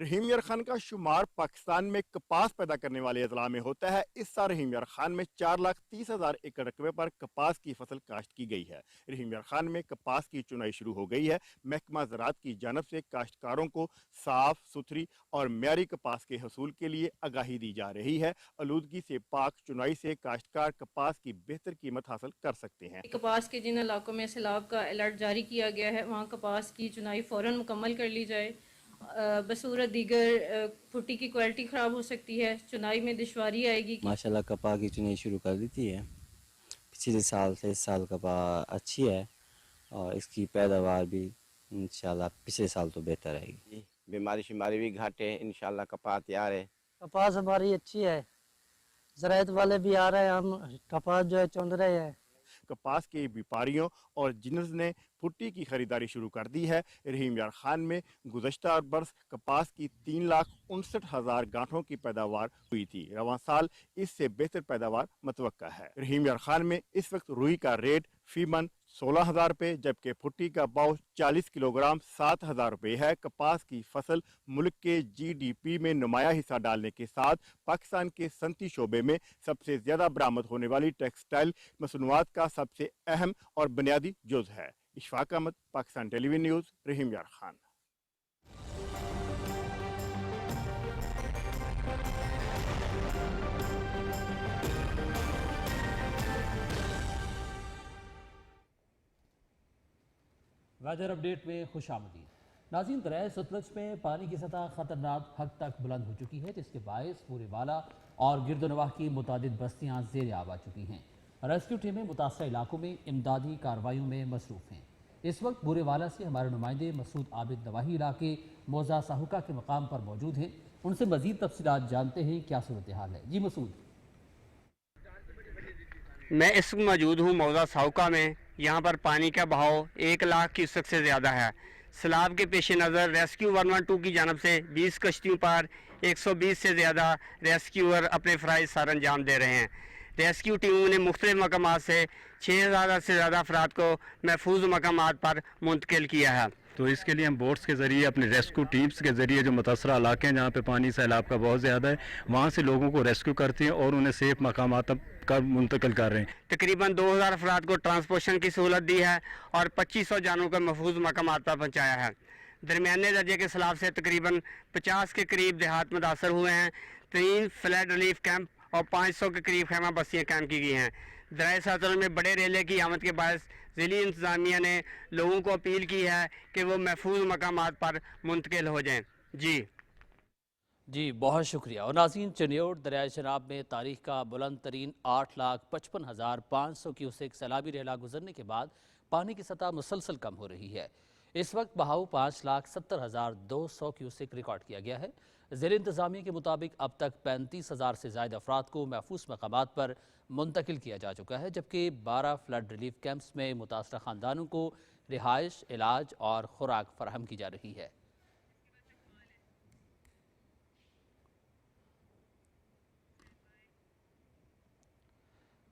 रहीम यार खान का शुमार पाकिस्तान में कपास पैदा करने वाले अजला में होता है। इस साल रहीम यार खान में 4,30,000 एकड़ रकबे पर कपास की फसल काश्त की गई है। रहीम यार खान में कपास की चुनाई शुरू हो गई है। महकमा ज़राअत की जानब से काश्तकारों को साफ सुथरी और म्यारी कपास के हसूल के लिए आगाही दी जा रही है। आलूदगी से पाक चुनाई से काश्तकार कपास की बेहतर कीमत हासिल कर सकते हैं। कपास के जिन इलाकों में सैलाब का अलर्ट जारी किया गया है वहाँ कपास की चुनाई फ़ौरन मुकम्मल कर ली जाए। बसूरत दीगर फुटी की क्वालिटी ख़राब हो सकती है, चुनाई में दुश्वारी आएगी। माशाल्लाह कपास की चुनाई शुरू कर दी थी है। पिछले साल से इस साल कपास अच्छी है और इसकी पैदावार भी इंशाल्लाह पिछले साल तो बेहतर रहेगी। बीमारी शिमारी भी घाटे है, इंशाल्लाह कपास तैयार है। कपास हमारी अच्छी है, ज़राअत वाले भी आ रहे हैं, हम कपास जो है चुन रहे हैं। कपास के व्यापारियों और जिन्स ने फुट्टी की खरीदारी शुरू कर दी है। रहीम यार खान में गुज़श्ता बरस कपास की 3,59,000 गांठों की पैदावार हुई थी। रवां साल इससे बेहतर पैदावार मतवक्का है। रहीम यार खान में इस वक्त रुई का रेट फी मन 16,000 रुपये जबकि फुट्टी का भाव 40 किलोग्राम 7,000 रुपये है। कपास की फसल मुल्क के GDP में नुमाया हिस्सा डालने के साथ पाकिस्तान के सनती शोबे में सबसे ज़्यादा बरामद होने वाली टेक्सटाइल मसनूआत का सबसे अहम और बुनियादी जुज़ है। इशफाक अहमद, पाकिस्तान टेलीविजन न्यूज़, रहीम यार खान। वेदर अपडेट में खुशामदीद। नाज़रीन, दरिया सतलज में पानी की सतह खतरनाक हद तक बुलंद हो चुकी है, जिसके बायस बूरेवाला और गिरदनवाह की मुतादिद बस्तियाँ ज़ेर आब आ चुकी हैं। रेस्क्यू टीमें मुतासरा इलाकों में इमदादी कार्रवाइयों में मसरूफ़ हैं। इस वक्त बूरेवाला से हमारे नुमाइंदे मसूद आबिद नवाही इलाके मौजा साहुका के मकाम पर मौजूद हैं। उनसे मज़ीद तफसीलात जानते हैं क्या सूरत हाल है। जी मसूद। मैं इस वक्त मौजूद हूँ मौजा साहुका में। यहाँ पर पानी का बहाव 1 लाख क्यूसेक से ज़्यादा है। सैलाब के पेश नज़र रेस्क्यू 112 की जानब से 20 कश्तियों पर 120 से ज़्यादा रेस्क्यूअर अपने फ़राइज़ सर अंजाम दे रहे हैं। रेस्क्यू टीमों ने मुख्तलिफ मकामात से 6,000 से ज़्यादा अफराद को महफूज मकामात पर मुंतकिल किया है। तो इसके लिए हम बोट्स के ज़रिए अपने रेस्क्यू टीम्स के ज़रिए जो मुतासरा इलाके हैं जहाँ पे पानी सैलाब का बहुत ज़्यादा है वहाँ से लोगों को रेस्क्यू करते हैं और उन्हें सेफ मकामात का मुंतकिल कर रहे हैं। तकरीबन 2,000 अफराद को ट्रांसपोर्टेशन की सहूलत दी है और 2500 जानों को महफूज मकामात पर पहुँचाया है। दरमियाने दर्जे के सैलाब से तकरीबन 50 के करीब देहात मुतासर हुए हैं। 3 फ्लड रिलीफ कैंप और 500 के करीब खैमा बस्तियाँ कायम की गई हैं। दरिया सतलज में बड़े रेले की आमद के बायस ज़िली इंतज़ामिया ने लोगों को अपील की है कि वो महफूज मकामात पर मुंतकिल हो जाएं। जी बहुत शुक्रिया। और नाज़रीन, चनियोट दरिया चनाब में तारीख का बुलंद तरीन 8,55,500 क्यूसेक सैलाबी रेला गुजरने के बाद पानी की सतह मुसलसल कम हो रही है। इस वक्त बहाव 5,70,200 क्यूसेक रिकॉर्ड किया गया है। ज़ेर इंतज़ामिया के मुताबिक अब तक 35,000 से ज़ायद अफराद को महफूज मकामात पर मुंतकिल किया जा चुका है, जबकि 12 फ्लड रिलीफ कैंप्स में मुतासरा ख़ानदानों को रिहाइश, इलाज और खुराक फराहम की जा रही है।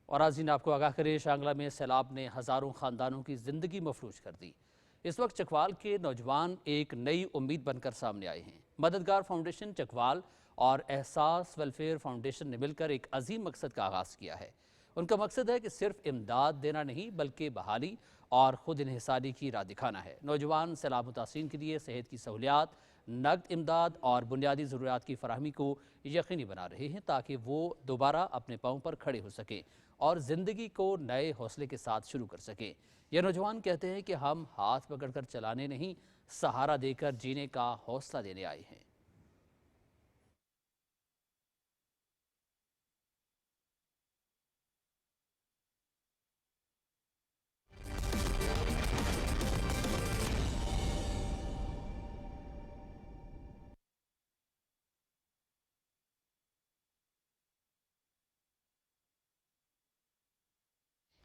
और नाज़रीन, आपको आगाह करें, शांगला में सैलाब ने हज़ारों ख़ानदानों की ज़िंदगी मफलूज कर दी। इस वक्त चकवाल के नौजवान एक नई उम्मीद बनकर सामने आए हैं। मददगार फाउंडेशन चकवाल और एहसास वेलफेयर फाउंडेशन ने मिलकर एक अजीम मकसद का आगाज़ किया है। उनका मकसद है कि सिर्फ इमदाद देना नहीं बल्कि बहाली और ख़ुद इन्हिसारी की राह दिखाना है। नौजवान सैलाब मुतासिरीन के लिए सेहत की सहूलियात, नकद इमदाद और बुनियादी ज़रूरियात की फराहमी को यकीनी बना रहे हैं ताकि वो दोबारा अपने पाँव पर खड़े हो सकें और ज़िंदगी को नए हौसले के साथ शुरू कर सकें। ये नौजवान कहते हैं कि हम हाथ पकड़कर चलाने नहीं, सहारा देकर जीने का हौसला देने आए हैं।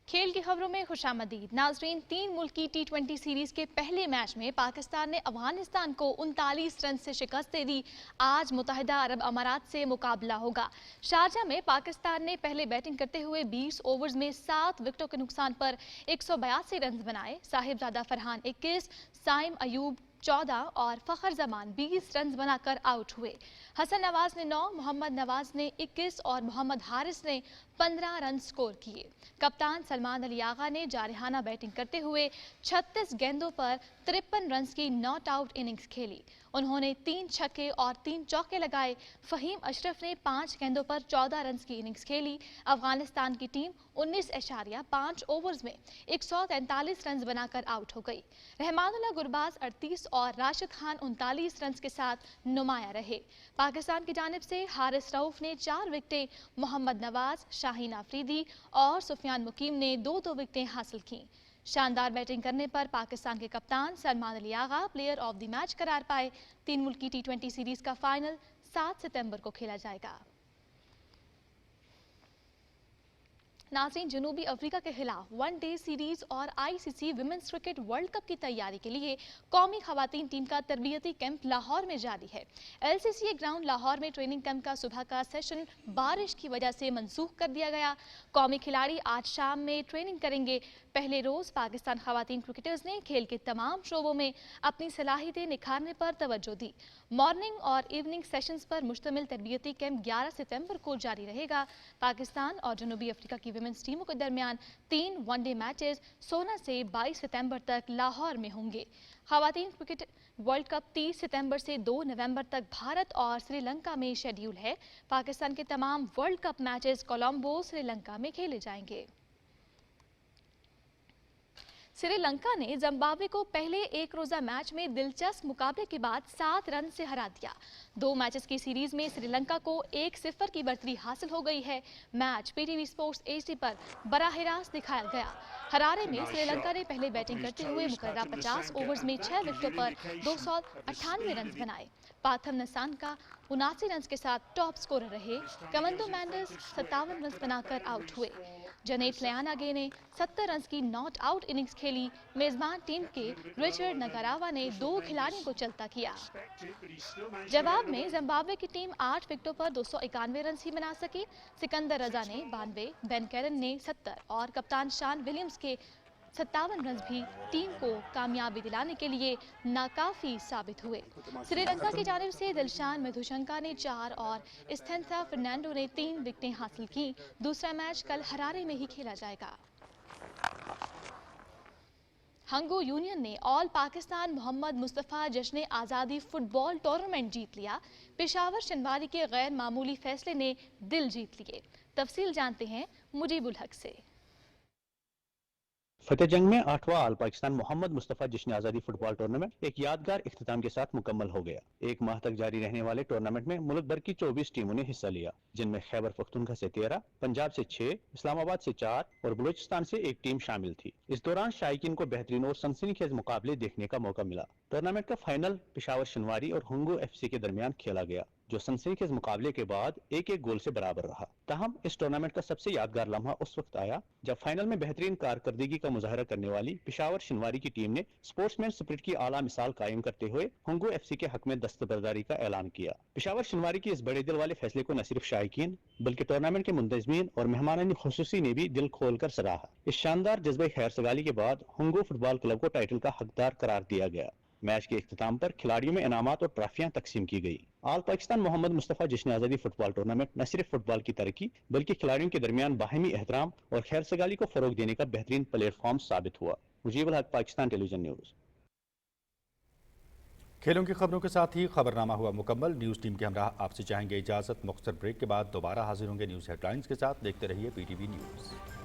खेल की खबरों में खुशामदीद। नाजरीन, 3 मुल्की T20 सीरीज के पहले मैच में पाकिस्तान ने अफगानिस्तान को 39 रन से शिकस्त दे दी। आज मुत्तहिदा अरब अमारात से मुकाबला होगा। शारजा में पाकिस्तान ने पहले बैटिंग करते हुए 20 ओवर्स में 7 विकेटों के नुकसान पर 182 रन बनाए। साहिबजादा फरहान 21, साइम अयूब 14 और फखर जमान 20 रन बनाकर आउट हुए। हसन नवाज ने 9, मोहम्मद नवाज ने 21 और मोहम्मद हारिस ने 15 रन स्कोर किए। कप्तान सलमान अली आगा ने जारहाना बैटिंग करते हुए 36 गेंदों पर 53 रन की नॉट आउट इनिंग्स खेली। उन्होंने 3 छक्के और 3 चौके लगाए। फहीम अशरफ ने 5 गेंदों पर 14 रन की इनिंग्स खेली। अफगानिस्तान की टीम 19.5 ओवर्स में 143 रन बनाकर आउट हो गई। रहमानुल्लाह गुरबाज 38 और राशिद खान 39 रन के साथ नुमाया रहे। पाकिस्तान की जानिब से हारिस रऊफ ने 4 विकेटें, मोहम्मद नवाज, शाहीन आफरीदी और सुफियान मुकीम ने 2-2 विकेटें हासिल की। शानदार बैटिंग करने पर पाकिस्तान के कप्तान Salman Ali Agha player of the match करार पाए। 3 मुल्की T20 सीरीज का फाइनल 7 सितंबर को खेला जाएगा। नाज़रीन, जनूबी अफ्रीका के खिलाफ वनडे सीरीज और ICC women's cricket world cup की तैयारी के लिए कौमी खवातीन टीम का तरबियती कैंप लाहौर में जारी है। LCCA ग्राउंड लाहौर में ट्रेनिंग कैंप का सुबह का सेशन बारिश की वजह से मंसूख कर दिया गया। कौमी खिलाड़ी आज शाम में ट्रेनिंग करेंगे। पहले रोज पाकिस्तान खवातीन क्रिकेटर्स ने खेल के तमाम शोबों में अपनी सलाहियतें निखारने पर तवज्जो दी। मॉर्निंग और इवनिंग सेशंस पर मुश्तमिल तरबियती कैंप 11 सितंबर को जारी रहेगा। पाकिस्तान और जनूबी अफ्रीका की विमेंस टीमों के दरमियान 3 वनडे मैचेस 16 से 22 सितंबर तक लाहौर में होंगे। खवातीन क्रिकेट वर्ल्ड कप 30 सितंबर से 2 नवंबर तक भारत और श्रीलंका में शेड्यूल है। पाकिस्तान के तमाम world cup matches Colombo, Sri Lanka में खेले जाएंगे। श्रीलंका ने जिम्बाब्वे को पहले एक रोजा मैच में दिलचस्प मुकाबले के बाद 7 रन से हरा दिया। 2 मैचेस की सीरीज में श्रीलंका को 1-0 की बढ़तरी हासिल हो गई है। मैच PTV स्पोर्ट्स HD पर बराह रास्त दिखाया गया। हरारे में श्रीलंका ने पहले बैटिंग करते हुए मुकर्रर 50 ओवर्स में 6 विकेटों पर 298 रन बनाए। पाथम नसानका 79 रन के साथ टॉप स्कोरर रहे। कमंदो मैंडस 57 रन बनाकर आउट हुए। जनेट लयानागे ने 70 रन की नॉट आउट इनिंग्स खेली। मेजबान टीम के रिचर्ड नगारावा ने 2 खिलाड़ियों को चलता किया। जवाब में जिम्बाब्वे की टीम 8 विकेटों पर 291 रन ही बना सकी। सिकंदर रजा ने 92, बेन कैरन ने 70 और कप्तान शान विलियम्स के 57 रन भी टीम को कामयाबी दिलाने के लिए नाकाफी साबित हुए। श्रीलंका की जानिब से दिलशान मधुशंका ने 4 और स्थेंथा फर्नांडो ने 3 विकेटें हासिल की। दूसरा मैच कल हरारे में ही खेला जाएगा। हंगो यूनियन ने ऑल पाकिस्तान मोहम्मद मुस्तफ़ा जश्न आज़ादी फुटबॉल टूर्नामेंट जीत लिया। पेशावर शनवारी के गैर मामूली फैसले ने दिल जीत लिए। तफसील जानते हैं मुजीबुल हक से। फतेह जंग में 8वां ऑल पाकिस्तान मोहम्मद मुस्तफ़ा जश्न आज़ादी फुटबॉल टूर्नामेंट एक यादगार इख्तिताम के साथ मुकम्मल हो गया। 1 माह तक जारी रहने वाले टूर्नामेंट में मुल्क भर की 24 टीमों ने हिस्सा लिया, जिनमें खैबर पख्तूनख्वा से 13, पंजाब से 6, इस्लामाबाद से 4 और बलूचिस्तान से 1 टीम शामिल थी। इस दौरान शायकीन को बेहतरीन और सनसनीखेज मुकाबले देखने का मौका मिला। टूर्नामेंट का फाइनल पेशावर शनवारी और हुंगो FC के दरमियान खेला गया, जो सनसनीखेज मुकाबले के बाद 1-1 गोल से बराबर रहा। ताहम इस टूर्नामेंट का सबसे यादगार लम्हा उस वक्त आया जब फाइनल में बेहतरीन कारकर्दगी का मुजाहरा करने वाली पेशावर शनवारी की टीम ने स्पोर्ट्समैन स्पिरिट की आला मिसाल कायम करते हुए हुंगो FC के हक में दस्तबरदारी का ऐलान किया। पेशावर शनवारी की इस बड़े दिल वाले फैसले को न सिर्फ शायकीन बल्कि टूर्नामेंट के मुंतज़मीन और मेहमानान खुसूसी ने भी दिल खोल कर सराहा। इस शानदार जज्बे खैर सगाली के बाद हुंगो फुटबॉल क्लब को टाइटल का हकदार करार दिया गया। मैच के इख्तिताम पर खिलाड़ियों में इनामात और ट्रॉफियां तकसीम की गई। ऑल पाकिस्तान मोहम्मद मुस्तफ़ा जश्न आज़ादी फुटबॉल टूर्नामेंट न सिर्फ फुटबॉल की तरक्की बल्कि खिलाड़ियों के दरमियान बाहमी एहतराम और खैर सगाली को फरोग देने का बेहतरीन प्लेटफॉर्म साबित हुआ। मुजीबुल हक, पाकिस्तान टेलीविजन न्यूज़। खेलों की खबरों के साथ ही खबरनामा हुआ मुकम्मल। न्यूज़ टीम के हमरा आपसे चाहेंगे इजाज़त। मुख्तसर ब्रेक के बाद दोबारा हाजिर होंगे न्यूज़ हेडलाइंस के साथ। देखते रहिए PTV न्यूज़।